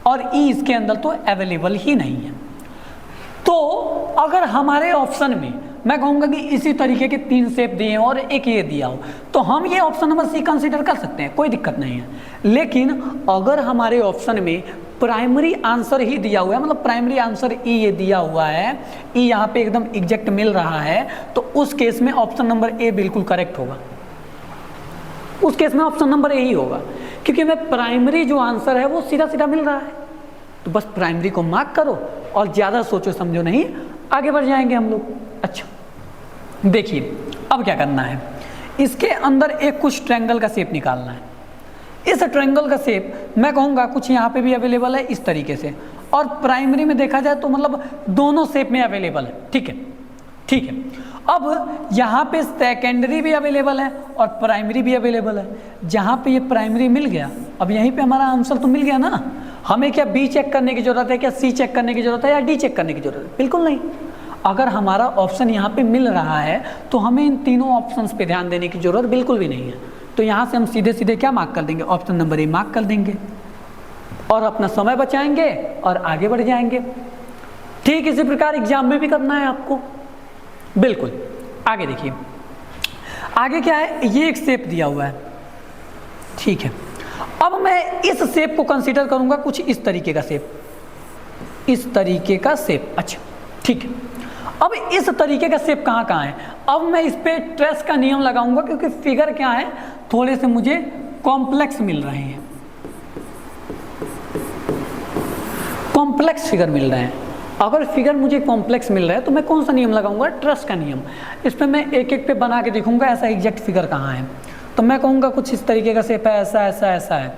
और ई इसके अंदर तो अवेलेबल ही नहीं है। तो अगर हमारे ऑप्शन में मैं कहूँगा कि इसी तरीके के 3 शेप दिए हैं और एक ये दिया हो, तो हम ये ऑप्शन नंबर सी कंसीडर कर सकते हैं, कोई दिक्कत नहीं है। लेकिन अगर हमारे ऑप्शन में प्राइमरी आंसर ही दिया हुआ है, मतलब प्राइमरी आंसर ई ये दिया हुआ है, ई यहाँ पे एकदम एग्जैक्ट मिल रहा है, तो उस केस में ऑप्शन नंबर ए बिल्कुल करेक्ट होगा। उस केस में ऑप्शन नंबर ए ही होगा, क्योंकि हमें प्राइमरी जो आंसर है वो सीधा सीधा मिल रहा है। तो बस प्राइमरी को मार्क करो और ज़्यादा सोचो समझो नहीं, आगे बढ़ जाएंगे हम लोग। अच्छा देखिए अब क्या करना है, इसके अंदर एक कुछ ट्रायंगल का शेप निकालना है। इस ट्रायंगल का शेप मैं कहूँगा कुछ यहाँ पे भी अवेलेबल है इस तरीके से, और प्राइमरी में देखा जाए तो मतलब दोनों शेप में अवेलेबल है। ठीक है ठीक है, अब यहाँ पे सेकेंडरी भी अवेलेबल है और प्राइमरी भी अवेलेबल है। जहाँ पे ये प्राइमरी मिल गया, अब यहीं पे हमारा आंसर तो मिल गया ना, हमें क्या बी चेक करने की जरूरत है, क्या सी चेक करने की जरूरत है, या डी चेक करने की जरूरत है? बिल्कुल नहीं। अगर हमारा ऑप्शन यहाँ पे मिल रहा है तो हमें इन तीनों ऑप्शंस पे ध्यान देने की जरूरत बिल्कुल भी नहीं है। तो यहाँ से हम सीधे सीधे क्या मार्क कर देंगे, ऑप्शन नंबर ए मार्क कर देंगे और अपना समय बचाएंगे और आगे बढ़ जाएंगे। ठीक इसी प्रकार एग्जाम में भी करना है आपको। बिल्कुल आगे देखिए, आगे क्या है, ये एक शेप दिया हुआ है, ठीक है। अब मैं इस शेप को कंसीडर करूंगा कुछ इस तरीके का शेप, इस तरीके का शेप। अच्छा ठीक है, अब इस तरीके का शेप कहाँ कहाँ है? अब मैं इस पे ट्रेस का नियम लगाऊंगा क्योंकि फिगर क्या है, थोड़े से मुझे कॉम्प्लेक्स मिल रहे हैं, कॉम्प्लेक्स फिगर मिल रहे हैं। अगर फिगर मुझे कॉम्प्लेक्स मिल रहा है तो मैं कौन सा नियम लगाऊंगा, ट्रेस का नियम। इस पर मैं एक एक पे बना के देखूंगा ऐसा एग्जैक्ट फिगर कहाँ है। तो मैं कहूँगा कुछ इस तरीके का शेप है, ऐसा ऐसा ऐसा है।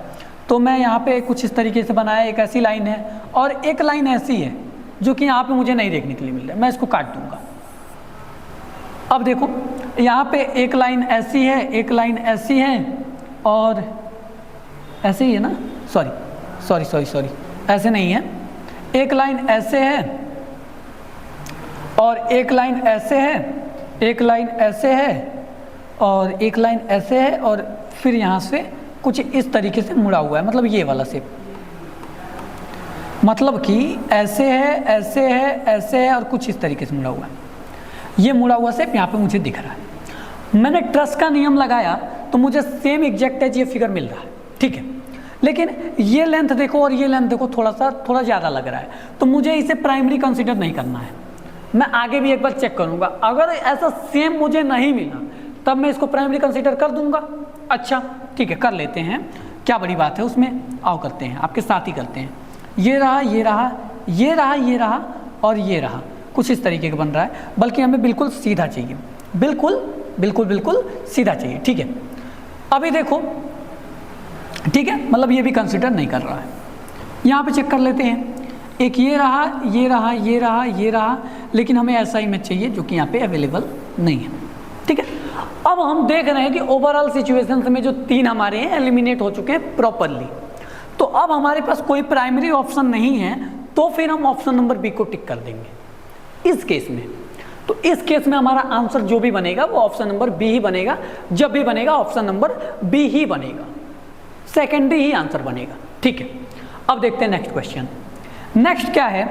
तो मैं यहाँ पे कुछ इस तरीके से बनाया, एक ऐसी लाइन है और एक लाइन ऐसी है जो कि यहाँ पे मुझे नहीं देखने के लिए मिल रहा है, मैं इसको काट दूंगा। अब देखो यहाँ पे एक लाइन ऐसी है, एक लाइन ऐसी है और ऐसे ही है ना, सॉरी ऐसे नहीं है, एक लाइन ऐसे है और एक लाइन ऐसे है, एक लाइन ऐसे है और एक लाइन ऐसे है और फिर यहाँ से कुछ इस तरीके से मुड़ा हुआ है, मतलब ये वाला शेप, मतलब कि ऐसे है ऐसे है ऐसे है और कुछ इस तरीके से मुड़ा हुआ है। ये मुड़ा हुआ शेप यहाँ पे मुझे दिख रहा है। मैंने ट्रेस का नियम लगाया तो मुझे सेम एग्जैक्ट एज ये फिगर मिल रहा है, ठीक है। लेकिन ये लेंथ देखो और ये लेंथ देखो, थोड़ा ज़्यादा लग रहा है, तो मुझे इसे प्राइमरी कंसीडर नहीं करना है। मैं आगे भी एक बार चेक करूँगा, अगर ऐसा सेम मुझे नहीं मिला तब मैं इसको प्राइमरी कंसीडर कर दूंगा। अच्छा ठीक है, कर लेते हैं, क्या बड़ी बात है उसमें, आओ करते हैं, आपके साथ ही करते हैं। ये रहा ये रहा ये रहा ये रहा और ये रहा, कुछ इस तरीके का बन रहा है, बल्कि हमें बिल्कुल सीधा चाहिए, बिल्कुल सीधा चाहिए, ठीक है। अभी देखो ठीक है, मतलब ये भी कंसीडर नहीं कर रहा है। यहाँ पे चेक कर लेते हैं, एक ये रहा ये रहा ये रहा ये रहा, लेकिन हमें ऐसा इमेज चाहिए जो कि यहाँ पे अवेलेबल नहीं है, ठीक है। अब हम देख रहे हैं कि ओवरऑल सिचुएशन में जो तीन हमारे हैं एलिमिनेट हो चुके हैं प्रॉपरली। तो अब हमारे पास कोई प्राइमरी ऑप्शन नहीं है, तो फिर हम ऑप्शन नंबर बी को टिक कर देंगे इस केस में। तो इस केस में हमारा आंसर जो भी बनेगा वो ऑप्शन नंबर बी ही बनेगा, जब भी बनेगा ऑप्शन नंबर बी ही बनेगा, सेकेंडरी ही आंसर बनेगा, ठीक है। अब देखते हैं नेक्स्ट क्वेश्चन। नेक्स्ट क्या है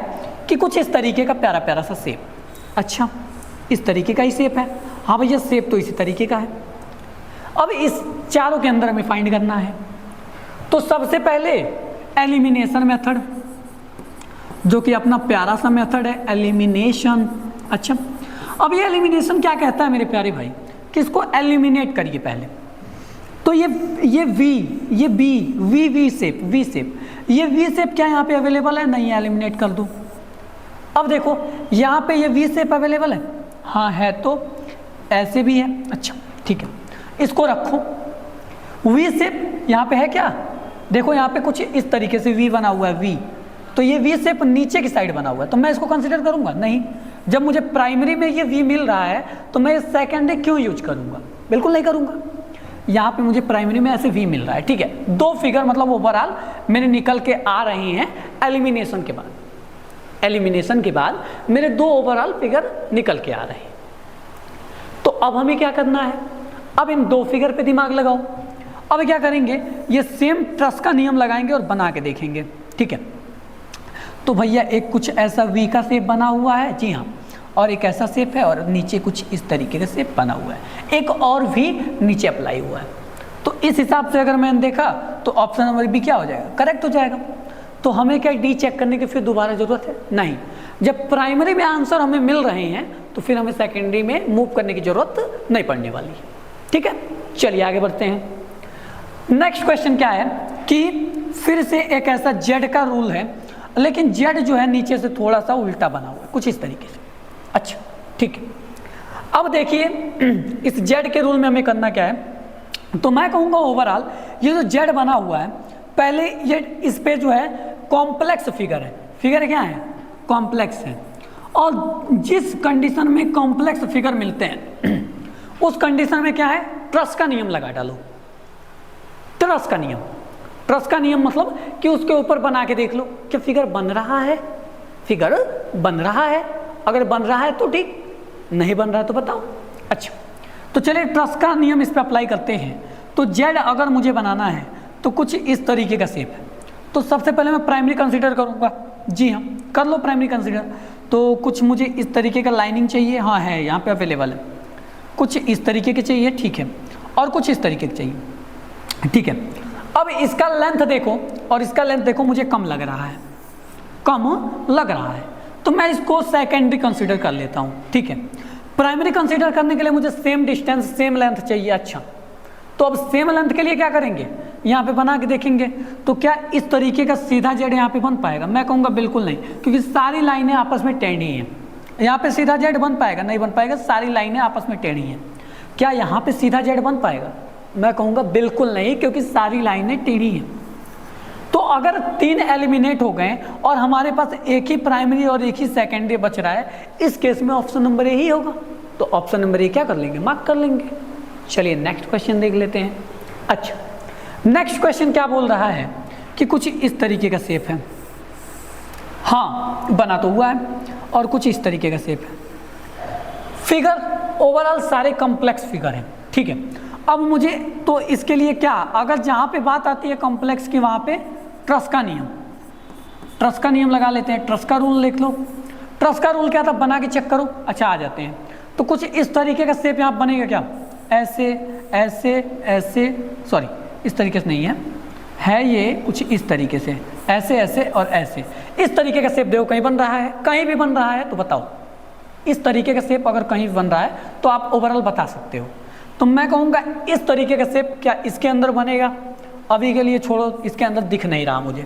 कि कुछ इस तरीके का प्यारा प्यारा सा शेप, अच्छा इस तरीके का ही शेप है, हाँ भैया शेप तो इसी तरीके का है। अब इस चारों के अंदर हमें फाइंड करना है, तो सबसे पहले एलिमिनेशन मेथड, जो कि अपना प्यारा सा मेथड है एलिमिनेशन। अच्छा अब ये एलिमिनेशन क्या कहता है मेरे प्यारे भाई, कि इसको एलिमिनेट करिए पहले। तो ये वी, ये वी शेप, ये वी शेप क्या यहाँ पे अवेलेबल है, नहीं है, एलिमिनेट कर दो। अब देखो यहाँ पे ये वी शेप अवेलेबल है, हाँ है, तो ऐसे भी है, अच्छा ठीक है, इसको रखो। वी शेप यहाँ पे है क्या, देखो यहाँ पे कुछ इस तरीके से वी बना हुआ है, वी, तो ये वी शेप नीचे की साइड बना हुआ है, तो मैं इसको कंसीडर करूँगा नहीं। जब मुझे प्राइमरी में ये वी मिल रहा है तो मैं सेकेंडरी क्यों यूज करूँगा, बिल्कुल नहीं करूँगा। यहाँ पे मुझे प्राइमरी में ऐसे वी मिल रहा है, ठीक है। दो फिगर मतलब ओवरऑल मेरे निकल के आ रही हैं एलिमिनेशन के बाद, एलिमिनेशन के बाद मेरे दो ओवरऑल फिगर निकल के आ रहे हैं। तो अब हमें क्या करना है, अब इन दो फिगर पे दिमाग लगाओ। अब क्या करेंगे, ये सेम ट्रस का नियम लगाएंगे और बना के देखेंगे, ठीक है। तो भैया एक कुछ ऐसा वी का शेप बना हुआ है, जी हाँ, और एक ऐसा शेप है और नीचे कुछ इस तरीके का शेप बना हुआ है, एक और भी नीचे अप्लाई हुआ है। तो इस हिसाब से अगर मैंने देखा तो ऑप्शन नंबर बी क्या हो जाएगा, करेक्ट हो जाएगा। तो हमें क्या डी चेक करने की फिर दोबारा जरूरत है, नहीं। जब प्राइमरी में आंसर हमें मिल रहे हैं तो फिर हमें सेकेंडरी में मूव करने की जरूरत नहीं पड़ने वाली है, ठीक है। चलिए आगे बढ़ते हैं। नेक्स्ट क्वेश्चन क्या है कि फिर से एक ऐसा जेड का रूल है, लेकिन जेड जो है नीचे से थोड़ा सा उल्टा बना हुआ है, कुछ इस तरीके से, अच्छा ठीक है। अब देखिए इस जेड के रूल में हमें करना क्या है, तो मैं कहूँगा ओवरऑल ये जो जेड बना हुआ है, पहले ये इस पे जो है कॉम्प्लेक्स फिगर है, फिगर क्या है, कॉम्प्लेक्स है। और जिस कंडीशन में कॉम्प्लेक्स फिगर मिलते हैं उस कंडीशन में क्या है, ट्रस का नियम लगा डालो, ट्रस का नियम। ट्रस का नियम मतलब कि उसके ऊपर बना के देख लो कि फिगर बन रहा है, फिगर बन रहा है, अगर बन रहा है तो ठीक, नहीं बन रहा है तो बताओ। अच्छा, तो चलिए ट्रस का नियम इस पर अप्लाई करते हैं। तो जेड अगर मुझे बनाना है तो कुछ इस तरीके का शेप है, तो सबसे पहले मैं प्राइमरी कंसीडर करूँगा। जी हाँ, कर लो प्राइमरी कंसीडर। तो कुछ मुझे इस तरीके का लाइनिंग चाहिए, हाँ है यहाँ पे अवेलेबल है। कुछ इस तरीके के चाहिए, ठीक है, और कुछ इस तरीके के चाहिए, ठीक है। अब इसका लेंथ देखो और इसका लेंथ देखो, मुझे कम लग रहा है, कम लग रहा है, तो मैं इसको सेकेंडरी कंसीडर कर लेता हूँ, ठीक है। प्राइमरी कंसीडर करने के लिए मुझे सेम डिस्टेंस सेम लेंथ चाहिए। अच्छा, तो अब सेम लेंथ के लिए क्या करेंगे, यहाँ पे बना के देखेंगे तो क्या इस तरीके का सीधा जेड यहाँ पे बन पाएगा? मैं कहूँगा बिल्कुल नहीं, क्योंकि सारी लाइनें आपस में टेढ़ी हैं। यहाँ पे सीधा जेड बन पाएगा? नहीं बन पाएगा, सारी लाइनें आपस में टेढ़ी हैं। क्या यहाँ पे सीधा जेड बन पाएगा? मैं कहूँगा बिल्कुल नहीं, क्योंकि सारी लाइनें टेढ़ी हैं। तो अगर 3 एलिमिनेट हो गए और हमारे पास एक ही प्राइमरी और एक ही सेकेंडरी बच रहा है, इस केस में ऑप्शन नंबर ए ही होगा। तो ऑप्शन नंबर ए क्या कर लेंगे, मार्क कर लेंगे। चलिए नेक्स्ट क्वेश्चन देख लेते हैं। अच्छा, नेक्स्ट क्वेश्चन क्या बोल रहा है कि कुछ इस तरीके का शेप है, हाँ बना तो हुआ है, और कुछ इस तरीके का शेप है। फिगर ओवरऑल सारे कॉम्प्लेक्स फिगर हैं, ठीक है। अब मुझे तो इसके लिए क्या, अगर जहाँ पे बात आती है कॉम्प्लेक्स की, वहाँ पे ट्रस का नियम, ट्रस का नियम लगा लेते हैं। ट्रस का रूल लिख लो। ट्रस का रूल क्या था, बना के चेक करो। अच्छा, आ जाते हैं। तो कुछ इस तरीके का शेप यहाँ बनेगा क्या, ऐसे ऐसे ऐसे, सॉरी इस तरीके से नहीं है ये कुछ इस तरीके से, ऐसे ऐसे और ऐसे, इस तरीके का शेप देखो कहीं बन रहा है, कहीं भी बन रहा है तो बताओ। इस तरीके का शेप अगर कहीं बन रहा है तो आप ओवरऑल बता सकते हो। तो मैं कहूँगा इस तरीके का शेप क्या इसके अंदर बनेगा? अभी के लिए छोड़ो, इसके अंदर दिख नहीं रहा मुझे,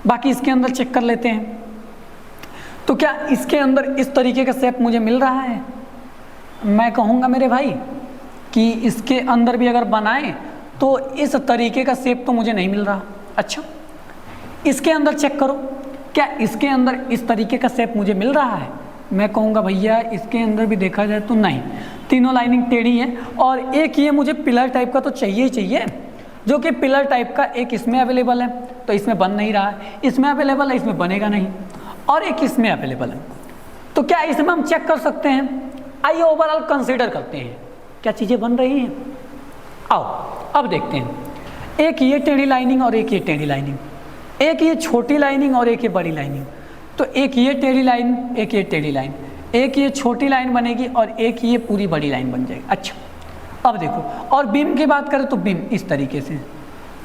बाकी इसके अंदर चेक कर लेते हैं। तो क्या इसके अंदर इस तरीके का शेप मुझे मिल रहा है? मैं कहूँगा मेरे भाई कि इसके अंदर भी अगर बनाए तो इस तरीके का शेप तो मुझे नहीं मिल रहा। अच्छा, इसके अंदर चेक करो, क्या इसके अंदर इस तरीके का शेप मुझे मिल रहा है? मैं कहूँगा भैया इसके अंदर भी देखा जाए तो नहीं, तीनों लाइनिंग टेढ़ी है, और एक ये मुझे पिलर टाइप का तो चाहिए ही चाहिए, जो कि पिलर टाइप का एक इसमें अवेलेबल है, तो इसमें बन नहीं रहा है, इसमें अवेलेबल है, इसमें बनेगा नहीं, और एक इसमें अवेलेबल है। तो क्या इसमें हम चेक कर सकते हैं? आइए ओवरऑल कंसीडर करते हैं क्या चीज़ें बन रही हैं। आओ अब देखते हैं, एक ये टेढ़ी लाइनिंग और एक ये टेढ़ी लाइनिंग, एक ये छोटी लाइनिंग और एक ये बड़ी लाइनिंग। तो एक ये टेढ़ी लाइन, एक ये टेढ़ी लाइन, एक ये छोटी लाइन बनेगी और एक ये पूरी बड़ी लाइन बन जाएगी। अच्छा, अब देखो, और बीम की बात करें तो बीम इस तरीके से।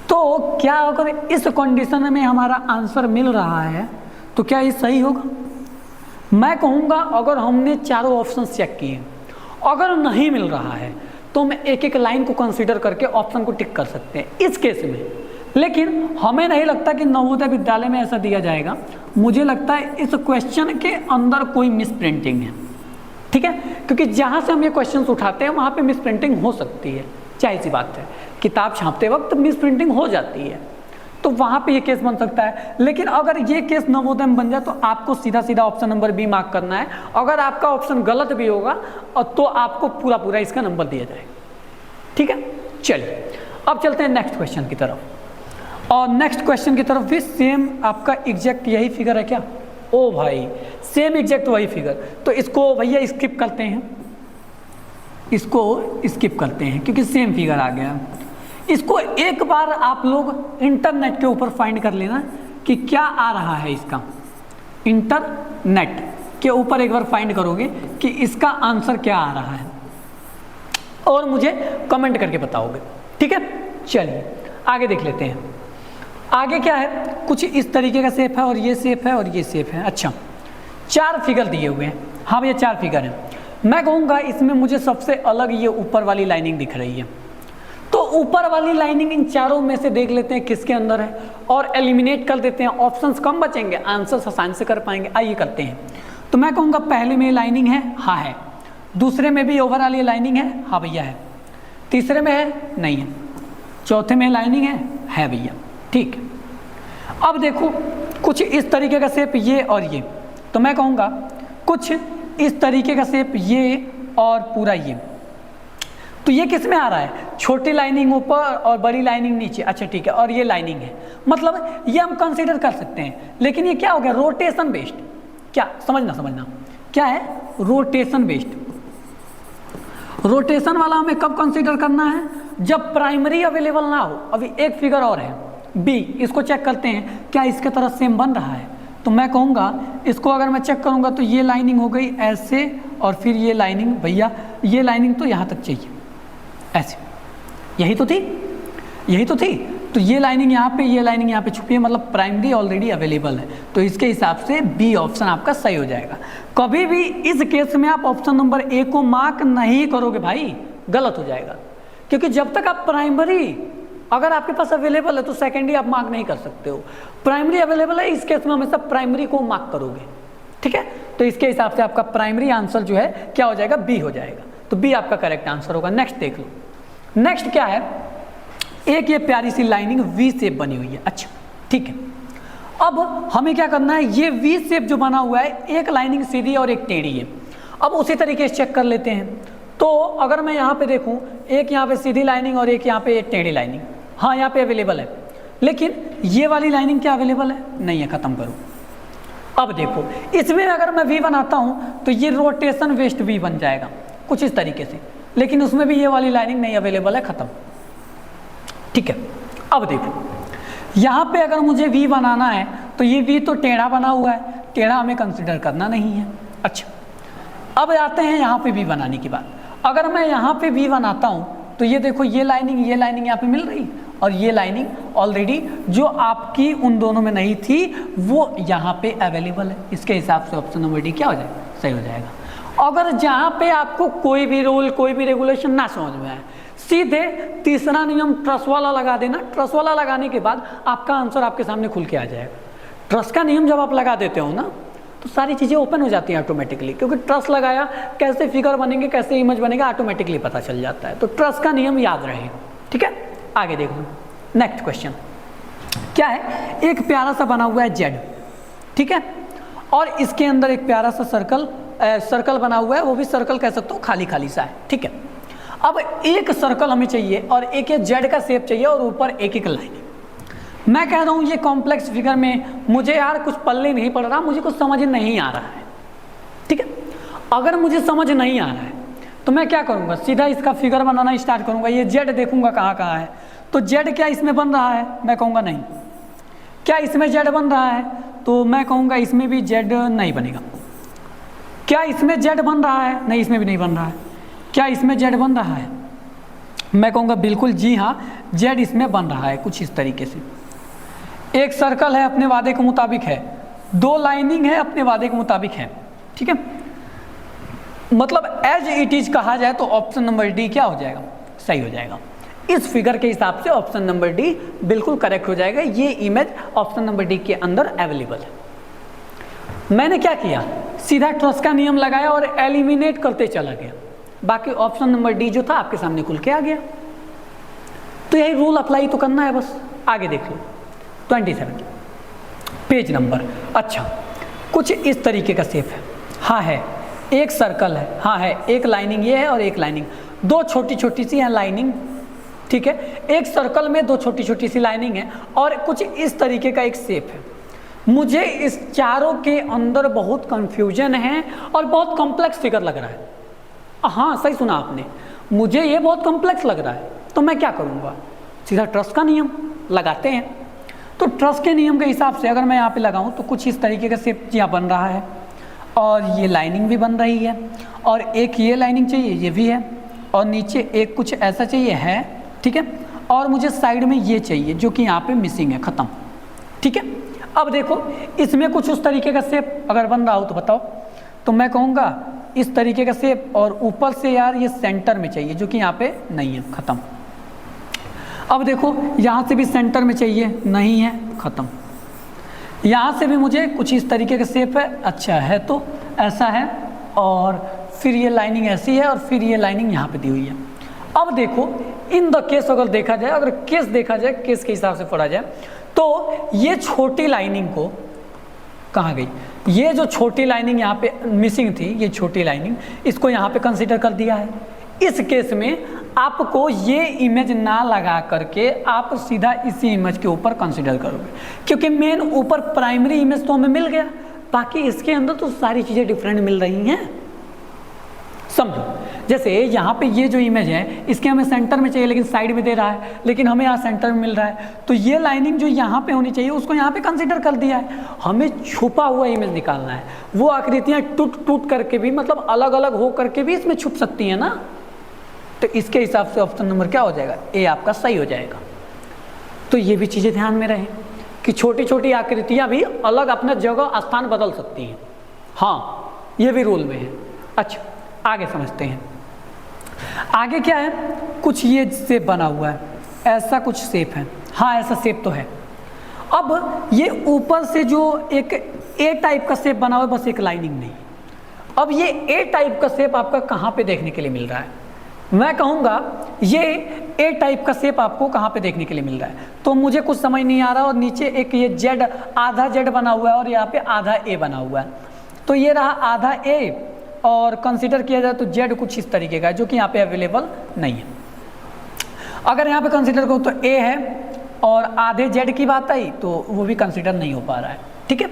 तो क्या अगर इस कंडीशन में हमारा आंसर मिल रहा है तो क्या ये सही होगा? मैं कहूँगा अगर हमने चारों ऑप्शन चेक किए, अगर नहीं मिल रहा है तो हम एक एक लाइन को कंसीडर करके ऑप्शन को टिक कर सकते हैं इस केस में। लेकिन हमें नहीं लगता कि नवोदय विद्यालय में ऐसा दिया जाएगा। मुझे लगता है इस क्वेश्चन के अंदर कोई मिस प्रिंटिंग है, ठीक है, क्योंकि जहाँ से हम ये क्वेश्चंस उठाते हैं वहाँ पे मिस प्रिंटिंग हो सकती है, जाहिर सी बात है, किताब छापते वक्त मिस प्रिंटिंग हो जाती है, तो वहाँ पे ये केस बन सकता है। लेकिन अगर ये केस नवोदय में बन जाए तो आपको सीधा सीधा ऑप्शन नंबर बी मार्क करना है। अगर आपका ऑप्शन गलत भी होगा तो आपको पूरा पूरा इसका नंबर दिया जाएगा, ठीक है। चलिए अब चलते हैं नेक्स्ट क्वेश्चन की तरफ, और नेक्स्ट क्वेश्चन की तरफ भी सेम आपका एग्जैक्ट यही फिगर है क्या? ओ भाई सेम एग्जैक्ट वही फिगर, तो इसको भैया स्किप करते हैं, इसको स्किप करते हैं क्योंकि सेम फिगर आ गया। इसको एक बार आप लोग इंटरनेट के ऊपर फाइंड कर लेना कि क्या आ रहा है इसका, इंटरनेट के ऊपर एक बार फाइंड करोगे कि इसका आंसर क्या आ रहा है और मुझे कमेंट करके बताओगे, ठीक है। चलिए आगे देख लेते हैं। आगे क्या है, कुछ इस तरीके का शेप है और ये शेप है और ये शेप है। अच्छा, 4 फिगर दिए हुए हैं, हाँ भैया 4 फिगर हैं। मैं कहूँगा इसमें मुझे सबसे अलग ये ऊपर वाली लाइनिंग दिख रही है, तो ऊपर वाली लाइनिंग इन चारों में से देख लेते हैं किसके अंदर है और एलिमिनेट कर देते हैं। ऑप्शंस कम बचेंगे, आंसर आसान से कर पाएंगे। आइए करते हैं। तो मैं कहूँगा पहले में लाइनिंग है, हाँ है। दूसरे में भी ओवरऑल ये लाइनिंग है, हाँ भैया है। तीसरे में है, नहीं है। चौथे में लाइनिंग है भैया, ठीक। अब देखो कुछ इस तरीके का शेप ये और ये, तो मैं कहूँगा कुछ इस तरीके का शेप ये और पूरा ये, तो ये किस में आ रहा है? छोटी लाइनिंग ऊपर और बड़ी लाइनिंग नीचे, अच्छा ठीक है, और ये लाइनिंग है, मतलब ये हम कंसीडर कर सकते हैं। लेकिन ये क्या हो गया, रोटेशन बेस्ड, क्या समझना क्या है, रोटेशन बेस्ड। रोटेशन वाला हमें कब कंसीडर करना है, जब प्राइमरी अवेलेबल ना हो। अभी एक फिगर और है बी, इसको चेक करते हैं क्या इसके तरह सेम बन रहा है। तो मैं कहूँगा इसको अगर मैं चेक करूँगा तो ये लाइनिंग हो गई ऐसे, और फिर ये लाइनिंग, भैया ये लाइनिंग तो यहाँ तक चाहिए ऐसे, यही तो थी। तो ये लाइनिंग यहाँ पे, ये लाइनिंग यहाँ पे छुपी है, मतलब प्राइमरी ऑलरेडी अवेलेबल है। तो इसके हिसाब से बी ऑप्शन आपका सही हो जाएगा। कभी भी इस केस में आप ऑप्शन नंबर ए को मार्क नहीं करोगे भाई, गलत हो जाएगा, क्योंकि जब तक आप प्राइमरी अगर आपके पास अवेलेबल है तो सेकेंडरी आप मार्क नहीं कर सकते हो। प्राइमरी अवेलेबल है, इस केस में हमेशा प्राइमरी को मार्क करोगे, ठीक है। तो इसके हिसाब से आपका प्राइमरी आंसर जो है क्या हो जाएगा, बी हो जाएगा। तो बी आपका करेक्ट आंसर होगा। नेक्स्ट देख लो, नेक्स्ट क्या है, एक ये प्यारी सी लाइनिंग वी शेप बनी हुई है, अच्छा ठीक है। अब हमें क्या करना है, ये वी शेप जो बना हुआ है, एक लाइनिंग सीधी और एक टेढ़ी है। अब उसी तरीके से चेक कर लेते हैं। तो अगर मैं यहाँ पे देखूँ, एक यहाँ पे सीधी लाइनिंग और एक यहाँ पे टेढ़ी लाइनिंग, हाँ यहाँ पे अवेलेबल है, लेकिन ये वाली लाइनिंग क्या अवेलेबल है, नहीं है, खत्म करो। अब देखो इसमें अगर मैं वी बनाता हूँ तो ये रोटेशन वेस्ट वी बन जाएगा कुछ इस तरीके से, लेकिन उसमें भी ये वाली लाइनिंग नहीं अवेलेबल है, खत्म, ठीक है। अब देखो यहाँ पे अगर मुझे वी बनाना है तो ये वी तो टेढ़ा बना हुआ है, टेढ़ा हमें कंसिडर करना नहीं है। अच्छा, अब आते हैं यहाँ पे वी बनाने की बात। अगर मैं यहाँ पे वी बनाता हूँ तो ये देखो ये लाइनिंग यहाँ पे मिल रही, और ये लाइनिंग ऑलरेडी जो आपकी उन दोनों में नहीं थी वो यहाँ पे अवेलेबल है। इसके हिसाब से ऑप्शन नंबर डी क्या हो जाएगा, सही हो जाएगा। अगर जहाँ पे आपको कोई भी रूल कोई भी रेगुलेशन ना समझ में आए, सीधे तीसरा नियम ट्रस वाला लगा देना। ट्रस वाला लगाने के बाद आपका आंसर आपके सामने खुल के आ जाएगा। ट्रस का नियम जब आप लगा देते हो ना तो सारी चीज़ें ओपन हो जाती हैं ऑटोमेटिकली, क्योंकि ट्रस लगाया, कैसे फिगर बनेंगे, कैसे इमेज बनेगा, ऑटोमेटिकली पता चल जाता है। तो ट्रस का नियम याद रहे, ठीक है। आगे देख लो, नेक्स्ट क्वेश्चन क्या है, एक प्यारा सा बना हुआ है जेड, ठीक है, और इसके अंदर एक प्यारा सा सर्कल बना हुआ है, वो भी सर्कल कह सकते हो, खाली खाली सा है, ठीक है। अब एक सर्कल हमें चाहिए और एक ये जेड का शेप चाहिए और ऊपर एक एक लाइन। मैं कह रहा हूँ ये कॉम्प्लेक्स फिगर में मुझे यार कुछ पल्ले नहीं पड़ रहा, मुझे कुछ समझ नहीं आ रहा है, ठीक है। अगर मुझे समझ नहीं आ रहा है तो मैं क्या करूँगा, सीधा इसका फिगर बनाना स्टार्ट करूँगा। ये जेड देखूंगा कहाँ कहाँ है, तो जेड क्या इसमें बन रहा है, मैं कहूँगा नहीं। क्या इसमें जेड बन रहा है, तो मैं कहूँगा इसमें भी जेड नहीं बनेगा। क्या इसमें जेड बन रहा है, नहीं इसमें भी नहीं बन रहा है। क्या इसमें जेड बन रहा है, मैं कहूँगा बिल्कुल जी हाँ, जेड इसमें बन रहा है कुछ इस तरीके से। एक सर्कल है अपने वादे के मुताबिक है, दो लाइनिंग है अपने वादे के मुताबिक है, ठीक है। मतलब एज इट इज कहा जाए तो ऑप्शन नंबर डी क्या हो जाएगा, सही हो जाएगा। इस फिगर के हिसाब से ऑप्शन नंबर डी बिल्कुल करेक्ट हो जाएगा। ये इमेज ऑप्शन नंबर डी के अंदर अवेलेबल है। मैंने क्या किया, सीधा ट्रस का नियम लगाया और एलिमिनेट करते चला गया, बाकी ऑप्शन नंबर डी जो था आपके सामने खुल के आ गया। तो यही रूल अप्लाई तो करना है बस। आगे देख लो 27 पेज नंबर। अच्छा, कुछ इस तरीके का शेप है, हाँ है, एक सर्कल है, हाँ है, एक लाइनिंग ये है और एक लाइनिंग, दो छोटी छोटी सी है लाइनिंग, ठीक है। एक सर्कल में दो छोटी छोटी सी लाइनिंग है और कुछ इस तरीके का एक शेप है। मुझे इस चारों के अंदर बहुत कंफ्यूजन है और बहुत कॉम्प्लेक्स फिगर लग रहा है। हाँ सही सुना आपने, मुझे ये बहुत कॉम्प्लेक्स लग रहा है। तो मैं क्या करूँगा, सीधा ट्रस का नियम लगाते हैं। तो ट्रस के नियम के हिसाब से अगर मैं यहाँ पे लगाऊँ तो कुछ इस तरीके का शेप यहाँ बन रहा है और ये लाइनिंग भी बन रही है और एक ये लाइनिंग चाहिए, ये भी है, और नीचे एक कुछ ऐसा चाहिए है, ठीक है। और मुझे साइड में ये चाहिए जो कि यहाँ पे मिसिंग है, ख़त्म, ठीक है। अब देखो इसमें कुछ उस तरीके का शेप अगर बन रहा हो तो बताओ। तो मैं कहूँगा इस तरीके का शेप, और ऊपर से यार ये सेंटर में चाहिए जो कि यहाँ पे नहीं है, ख़त्म। अब देखो यहाँ से भी सेंटर में चाहिए, नहीं है, ख़त्म। यहाँ से भी मुझे कुछ इस तरीके का शेप है, अच्छा है तो ऐसा है, और फिर ये लाइनिंग ऐसी है और फिर ये लाइनिंग यहाँ पे दी हुई है। अब देखो इन द केस अगर देखा जाए, अगर केस देखा जाए, केस के हिसाब से पढ़ा जाए, तो ये छोटी लाइनिंग को कहाँ गई, ये जो छोटी लाइनिंग यहाँ पे मिसिंग थी, ये छोटी लाइनिंग, इसको यहाँ पे कंसीडर कर दिया है। इस केस में आपको ये इमेज ना लगा करके आप सीधा इसी इमेज के ऊपर कंसीडर करोगे, क्योंकि मेन ऊपर प्राइमरी इमेज तो हमें मिल गया, बाकी इसके अंदर तो सारी चीज़ें डिफरेंट मिल रही हैं। समझो, जैसे यहाँ पे ये जो इमेज है इसके हमें सेंटर में चाहिए लेकिन साइड में दे रहा है, लेकिन हमें यहाँ सेंटर में मिल रहा है, तो ये लाइनिंग जो यहाँ पे होनी चाहिए उसको यहाँ पे कंसीडर कर दिया है। हमें छुपा हुआ इमेज निकालना है, वो आकृतियाँ टूट टूट करके भी, मतलब अलग अलग हो करके भी इसमें छुप सकती हैं ना। तो इसके हिसाब से ऑप्शन नंबर क्या हो जाएगा, ए आपका सही हो जाएगा। तो ये भी चीज़ें ध्यान में रहें कि छोटी छोटी आकृतियाँ भी अलग अपना जगह स्थान बदल सकती हैं। हाँ, ये भी रूल में है। अच्छा, आगे समझते हैं। आगे क्या है, कुछ ये शेप बना हुआ है, ऐसा कुछ शेप है। हाँ, ऐसा शेप तो है। अब ये ऊपर से जो एक ए टाइप का शेप बना हुआ है, बस एक लाइनिंग नहीं। अब ये ए टाइप का शेप आपका कहाँ पे देखने के लिए मिल रहा है? मैं कहूँगा ये ए टाइप का शेप आपको कहाँ पे देखने के लिए मिल रहा है, तो मुझे कुछ समझ नहीं आ रहा। और नीचे एक ये जेड, आधा जेड बना हुआ है और यहाँ पे आधा ए बना हुआ है, तो ये रहा आधा ए, और कंसीडर किया जाए तो जेड कुछ इस तरीके का है जो कि यहाँ पे अवेलेबल नहीं है। अगर यहाँ पे कंसीडर करो तो ए है और आधे जेड की बात आई तो वो भी कंसीडर नहीं हो पा रहा है। ठीक है,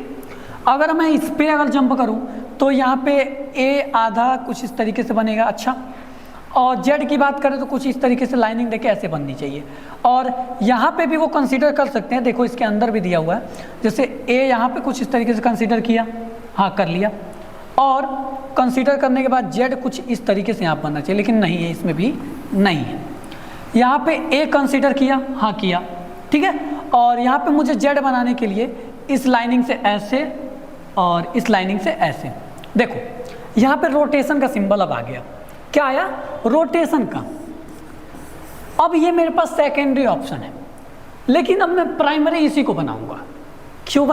अगर मैं इस पे अगर जंप करूँ तो यहाँ पे ए आधा कुछ इस तरीके से बनेगा। अच्छा, और जेड की बात करें तो कुछ इस तरीके से लाइनिंग देके ऐसे बननी चाहिए। और यहाँ पे भी वो कंसीडर कर सकते हैं, देखो इसके अंदर भी दिया हुआ है, जैसे ए यहाँ पे कुछ इस तरीके से कंसीडर किया, हाँ कर लिया, और कंसीडर करने के बाद जेड कुछ इस तरीके से यहाँ बनना चाहिए, लेकिन नहीं है, इसमें भी नहीं है। यहाँ पे ए कंसीडर किया, हाँ किया, ठीक है। और यहाँ पे मुझे जेड बनाने के लिए इस लाइनिंग से ऐसे और इस लाइनिंग से ऐसे, देखो यहाँ पे रोटेशन का सिंबल अब आ गया। क्या आया? रोटेशन का। अब ये मेरे पास सेकेंडरी ऑप्शन है, लेकिन अब मैं प्राइमरी इसी को बनाऊंगा। क्यों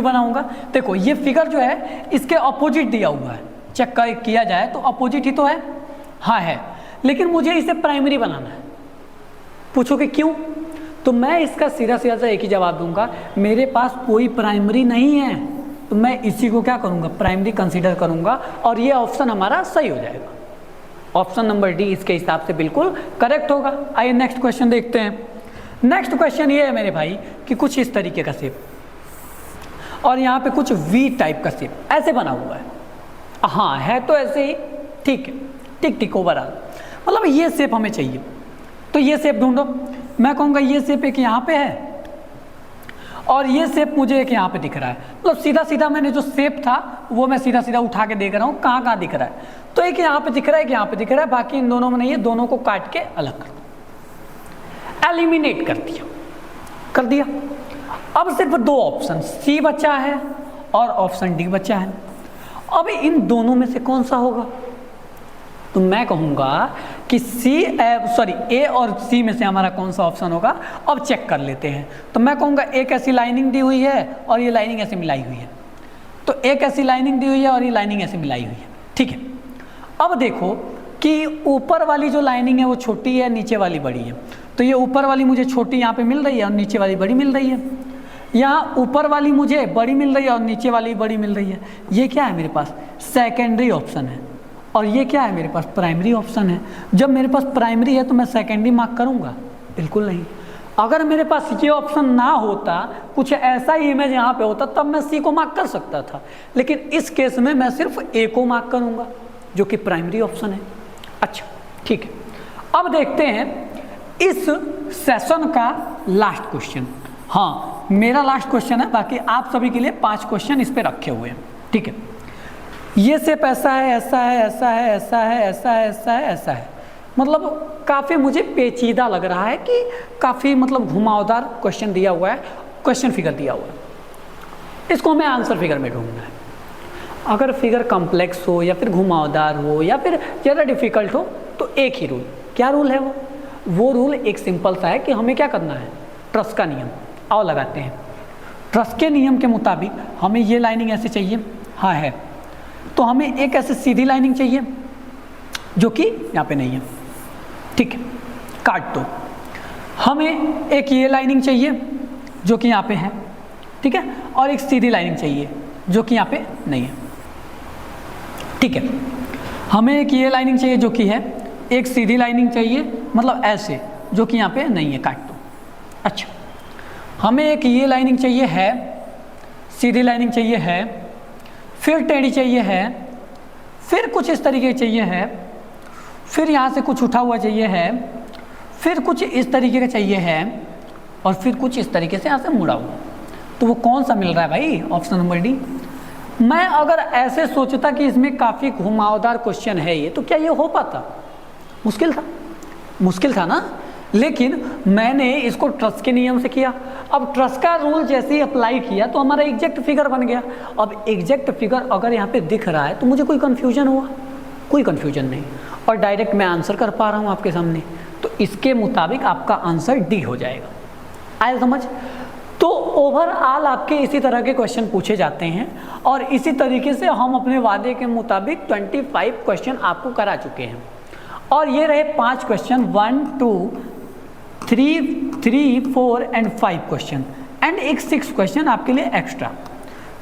बनाऊंगा? देखो ये फिगर जो है इसके अपोजिट दिया हुआ है, चेक किया जाए तो अपोजिट ही तो है, हाँ है, लेकिन मुझे इसे प्राइमरी बनाना है। पूछोगे क्यों? तो मैं इसका सीधा सीधा एक ही जवाब दूंगा, मेरे पास कोई प्राइमरी नहीं है, तो मैं इसी को क्या करूंगा, प्राइमरी कंसीडर करूंगा, और ये ऑप्शन हमारा सही हो जाएगा। ऑप्शन नंबर डी इसके हिसाब से बिल्कुल करेक्ट होगा। आइए नेक्स्ट क्वेश्चन देखते हैं। नेक्स्ट क्वेश्चन ये है मेरे भाई कि कुछ इस तरीके का शेप और यहाँ पे कुछ वी टाइप का शेप ऐसे बना हुआ है। हाँ है तो ऐसे ही, ठीक है, टिक ओवरऑल, मतलब ये शेप हमें चाहिए, तो ये शेप ढूंढो। मैं कहूँगा ये शेप एक यहाँ पे है और ये शेप मुझे एक यहाँ पे दिख रहा है, मतलब सीधा सीधा मैंने जो शेप था वो मैं सीधा सीधा उठा के देख रहा हूँ कहाँ दिख रहा है। तो एक यहाँ पे दिख रहा है, एक यहाँ पे दिख रहा है, बाकी इन दोनों में नहीं है, दोनों को काट के अलग कर दो, एलिमिनेट कर दिया। अब सिर्फ दो ऑप्शन सी बचा है और ऑप्शन डी बचा है। अब इन दोनों में से कौन सा होगा? तो मैं कहूँगा कि ए और सी में से हमारा कौन सा ऑप्शन होगा, अब चेक कर लेते हैं। तो मैं कहूँगा एक ऐसी लाइनिंग दी हुई है और ये लाइनिंग ऐसे मिलाई हुई है, तो एक ऐसी लाइनिंग दी हुई है और ये लाइनिंग ऐसे मिलाई हुई है, ठीक है। अब देखो कि ऊपर वाली जो लाइनिंग है वो छोटी है, नीचे वाली बड़ी है, तो ये ऊपर वाली मुझे छोटी यहाँ पे मिल रही है और नीचे वाली बड़ी मिल रही है। यहाँ ऊपर वाली मुझे बड़ी मिल रही है और नीचे वाली बड़ी मिल रही है। ये क्या है मेरे पास? सेकेंडरी ऑप्शन है। और ये क्या है मेरे पास? प्राइमरी ऑप्शन है। जब मेरे पास प्राइमरी है तो मैं सेकेंडरी मार्क करूँगा? बिल्कुल नहीं। अगर मेरे पास ये ऑप्शन ना होता, कुछ ऐसा ही इमेज यहाँ पे होता, तब मैं सी को मार्क कर सकता था, लेकिन इस केस में मैं सिर्फ ए को मार्क करूँगा जो कि प्राइमरी ऑप्शन है। अच्छा ठीक है, अब देखते हैं इस सेशन का लास्ट क्वेश्चन। हाँ मेरा लास्ट क्वेश्चन है, बाकी आप सभी के लिए 5 क्वेश्चन इस पे रखे हुए हैं, ठीक है। ये सिर्फ ऐसा है, ऐसा है, ऐसा है, ऐसा है, ऐसा है, ऐसा है, ऐसा है, मतलब काफ़ी मुझे पेचीदा लग रहा है कि काफ़ी मतलब घुमावदार क्वेश्चन दिया हुआ है, क्वेश्चन फिगर दिया हुआ है। इसको हमें आंसर फिगर में ढूंढना है। अगर फिगर कॉम्प्लेक्स हो या फिर घुमावदार हो या फिर ज़्यादा डिफ़िकल्ट हो तो एक ही रूल, क्या रूल है वो रूल एक सिंपल सा है कि हमें क्या करना है, ट्रस का नियम। आओ लगाते हैं। ट्रस के नियम के मुताबिक हमें ये लाइनिंग ऐसे चाहिए, हाँ है, तो हमें एक ऐसे सीधी लाइनिंग चाहिए जो कि यहाँ पे नहीं है, ठीक है, काट दो। हमें एक ये लाइनिंग चाहिए जो कि यहाँ पे है, ठीक है, और एक सीधी लाइनिंग चाहिए जो कि यहाँ पे नहीं है, ठीक है। हमें एक ये लाइनिंग चाहिए जो कि है, एक सीधी लाइनिंग चाहिए, मतलब ऐसे, जो कि यहाँ पे नहीं है, काट दो। अच्छा, हमें एक ये लाइनिंग चाहिए है, सीधी लाइनिंग चाहिए है, फिर टेढ़ी चाहिए है, फिर कुछ इस तरीके चाहिए है, फिर यहाँ से कुछ उठा हुआ चाहिए है, फिर कुछ इस तरीके का चाहिए है, और फिर कुछ इस तरीके से यहाँ से मुड़ा हुआ। तो वो कौन सा मिल रहा है भाई? Option number D. मैं अगर ऐसे सोचता कि इसमें काफ़ी घुमावदार क्वेश्चन है ये, तो क्या ये हो पाता? मुश्किल था ना। लेकिन मैंने इसको ट्रस्ट के नियम से किया। अब ट्रस्ट का रूल जैसे ही अप्लाई किया तो हमारा एग्जैक्ट फिगर बन गया। अब एग्जैक्ट फिगर अगर यहाँ पे दिख रहा है तो मुझे कोई कन्फ्यूजन हुआ? कोई कन्फ्यूजन नहीं, और डायरेक्ट मैं आंसर कर पा रहा हूँ आपके सामने। तो इसके मुताबिक आपका आंसर डी हो जाएगा। आया समझ? तो ओवरऑल आपके इसी तरह के क्वेश्चन पूछे जाते हैं, और इसी तरीके से हम अपने वादे के मुताबिक 25 क्वेश्चन आपको करा चुके हैं। और ये रहे 5 क्वेश्चन, 1 2 3 4 एंड 5 क्वेश्चन, एंड एक 6 क्वेश्चन आपके लिए एक्स्ट्रा।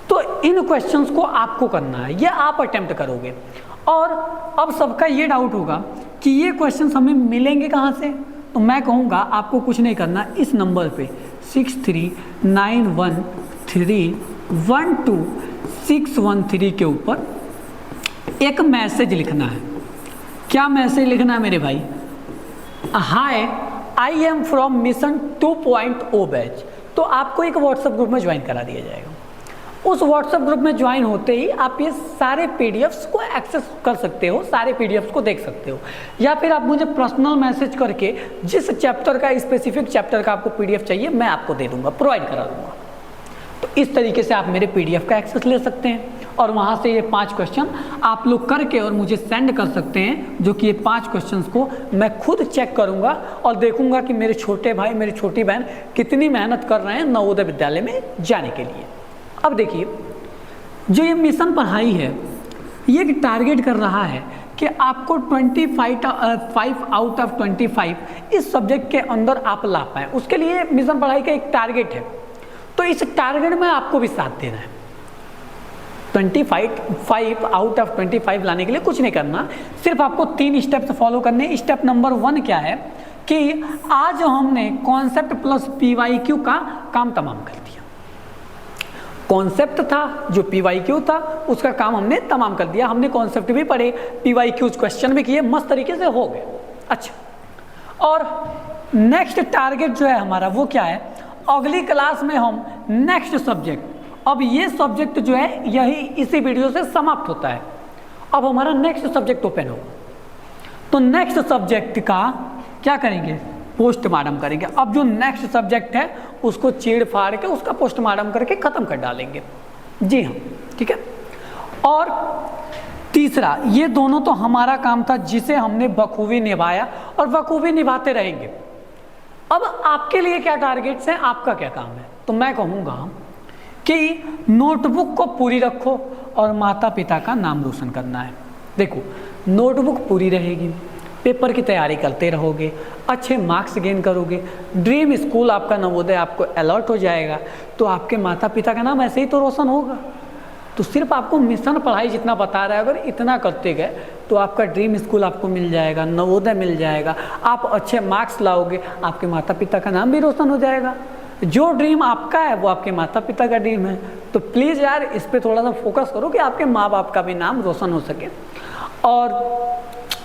तो इन क्वेश्चंस को आपको करना है, ये आप अटेम्प्ट करोगे। और अब सबका ये डाउट होगा कि ये क्वेश्चंस हमें मिलेंगे कहाँ से? तो मैं कहूँगा आपको कुछ नहीं करना, इस नंबर पे 6391312613 के ऊपर एक मैसेज लिखना है। क्या मैसेज लिखना है मेरे भाई? Hi, I am from mission 2.0 batch. तो आपको एक व्हाट्सएप ग्रुप में ज्वाइन करा दिया जाएगा। उस व्हाट्सएप ग्रुप में ज्वाइन होते ही आप ये सारे पीडीएफ्स को एक्सेस कर सकते हो, सारे पीडीएफ्स को देख सकते हो, या फिर आप मुझे पर्सनल मैसेज करके जिस चैप्टर का, स्पेसिफिक चैप्टर का आपको पीडीएफ चाहिए मैं आपको दे दूंगा, प्रोवाइड करा दूंगा। तो इस तरीके से आप मेरे पीडीएफ का एक्सेस ले सकते हैं, और वहाँ से ये 5 क्वेश्चन आप लोग करके और मुझे सेंड कर सकते हैं, जो कि ये 5 क्वेश्चंस को मैं खुद चेक करूँगा और देखूँगा कि मेरे छोटे भाई, मेरी छोटी बहन कितनी मेहनत कर रहे हैं नवोदय विद्यालय में जाने के लिए। अब देखिए, जो ये मिशन पढ़ाई है, ये एक टारगेट कर रहा है कि आपको 25 आउट ऑफ 25 इस सब्जेक्ट के अंदर आप ला पाएँ। उसके लिए मिशन पढ़ाई का एक टारगेट है, तो इस टारगेट में आपको भी साथ देना है। 25 आउट ऑफ 25 लाने के लिए कुछ नहीं करना, सिर्फ आपको 3 स्टेप्स फॉलो करने। स्टेप नंबर 1 क्या है कि आज हमने कॉन्सेप्ट प्लस PYQ का काम तमाम कर दिया। कॉन्सेप्ट था, जो PYQ था, उसका काम हमने तमाम कर दिया। हमने कॉन्सेप्ट भी पढ़े, PYQ क्वेश्चन भी किए, मस्त तरीके से हो गए। अच्छा, और नेक्स्ट टारगेट जो है हमारा वो क्या है? अगली क्लास में हम नेक्स्ट सब्जेक्ट, अब ये सब्जेक्ट जो है यही इसी वीडियो से समाप्त होता है। अब हमारा नेक्स्ट सब्जेक्ट ओपन होगा, तो नेक्स्ट सब्जेक्ट का क्या करेंगे? पोस्टमार्टम करेंगे। अब जो नेक्स्ट सब्जेक्ट है उसको चीड़ फाड़ के उसका पोस्टमार्टम करके ख़त्म कर डालेंगे। जी हाँ, ठीक है। और तीसरा, ये दोनों तो हमारा काम था जिसे हमने बखूबी निभाया और बखूबी निभाते रहेंगे। अब आपके लिए क्या टारगेट्स हैं, आपका क्या काम है? तो मैं कहूँगा कि नोटबुक को पूरी रखो और माता पिता का नाम रोशन करना है। देखो, नोटबुक पूरी रहेगी, पेपर की तैयारी करते रहोगे, अच्छे मार्क्स गेन करोगे, ड्रीम स्कूल आपका नवोदय आपको अलर्ट हो जाएगा, तो आपके माता पिता का नाम ऐसे ही तो रोशन होगा। तो सिर्फ आपको मिशन पढ़ाई जितना बता रहा है, अगर इतना करते गए तो आपका ड्रीम स्कूल आपको मिल जाएगा, नवोदय मिल जाएगा, आप अच्छे मार्क्स लाओगे, आपके माता पिता का नाम भी रोशन हो जाएगा। जो ड्रीम आपका है वो आपके माता पिता का ड्रीम है। तो प्लीज़ यार, इस पर थोड़ा सा फोकस करो कि आपके माँ बाप का भी नाम रोशन हो सके। और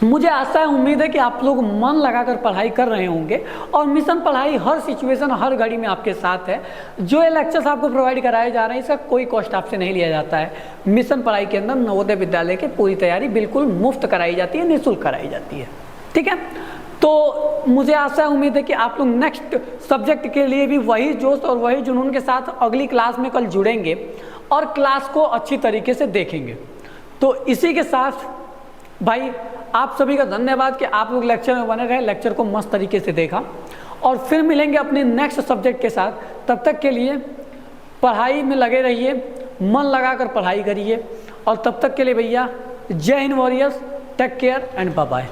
मुझे आशा है, उम्मीद है कि आप लोग मन लगाकर पढ़ाई कर रहे होंगे, और मिशन पढ़ाई हर सिचुएशन, हर घड़ी में आपके साथ है। जो ये लेक्चर्स आपको प्रोवाइड कराए जा रहे हैं, इसका कोई कॉस्ट आपसे नहीं लिया जाता है। मिशन पढ़ाई के अंदर नवोदय विद्यालय की पूरी तैयारी बिल्कुल मुफ्त कराई जाती है, निःशुल्क कराई जाती है। ठीक है, तो मुझे आशा उम्मीद है कि आप लोग नेक्स्ट सब्जेक्ट के लिए भी वही जोश और वही जुनून के साथ अगली क्लास में कल जुड़ेंगे और क्लास को अच्छी तरीके से देखेंगे। तो इसी के साथ भाई आप सभी का धन्यवाद कि आप लोग लेक्चर में बने रहे, लेक्चर को मस्त तरीके से देखा, और फिर मिलेंगे अपने नेक्स्ट सब्जेक्ट के साथ। तब तक के लिए पढ़ाई में लगे रहिए, मन लगाकर पढ़ाई करिए, और तब तक के लिए भैया जय हिंद warriors, take care and bye bye.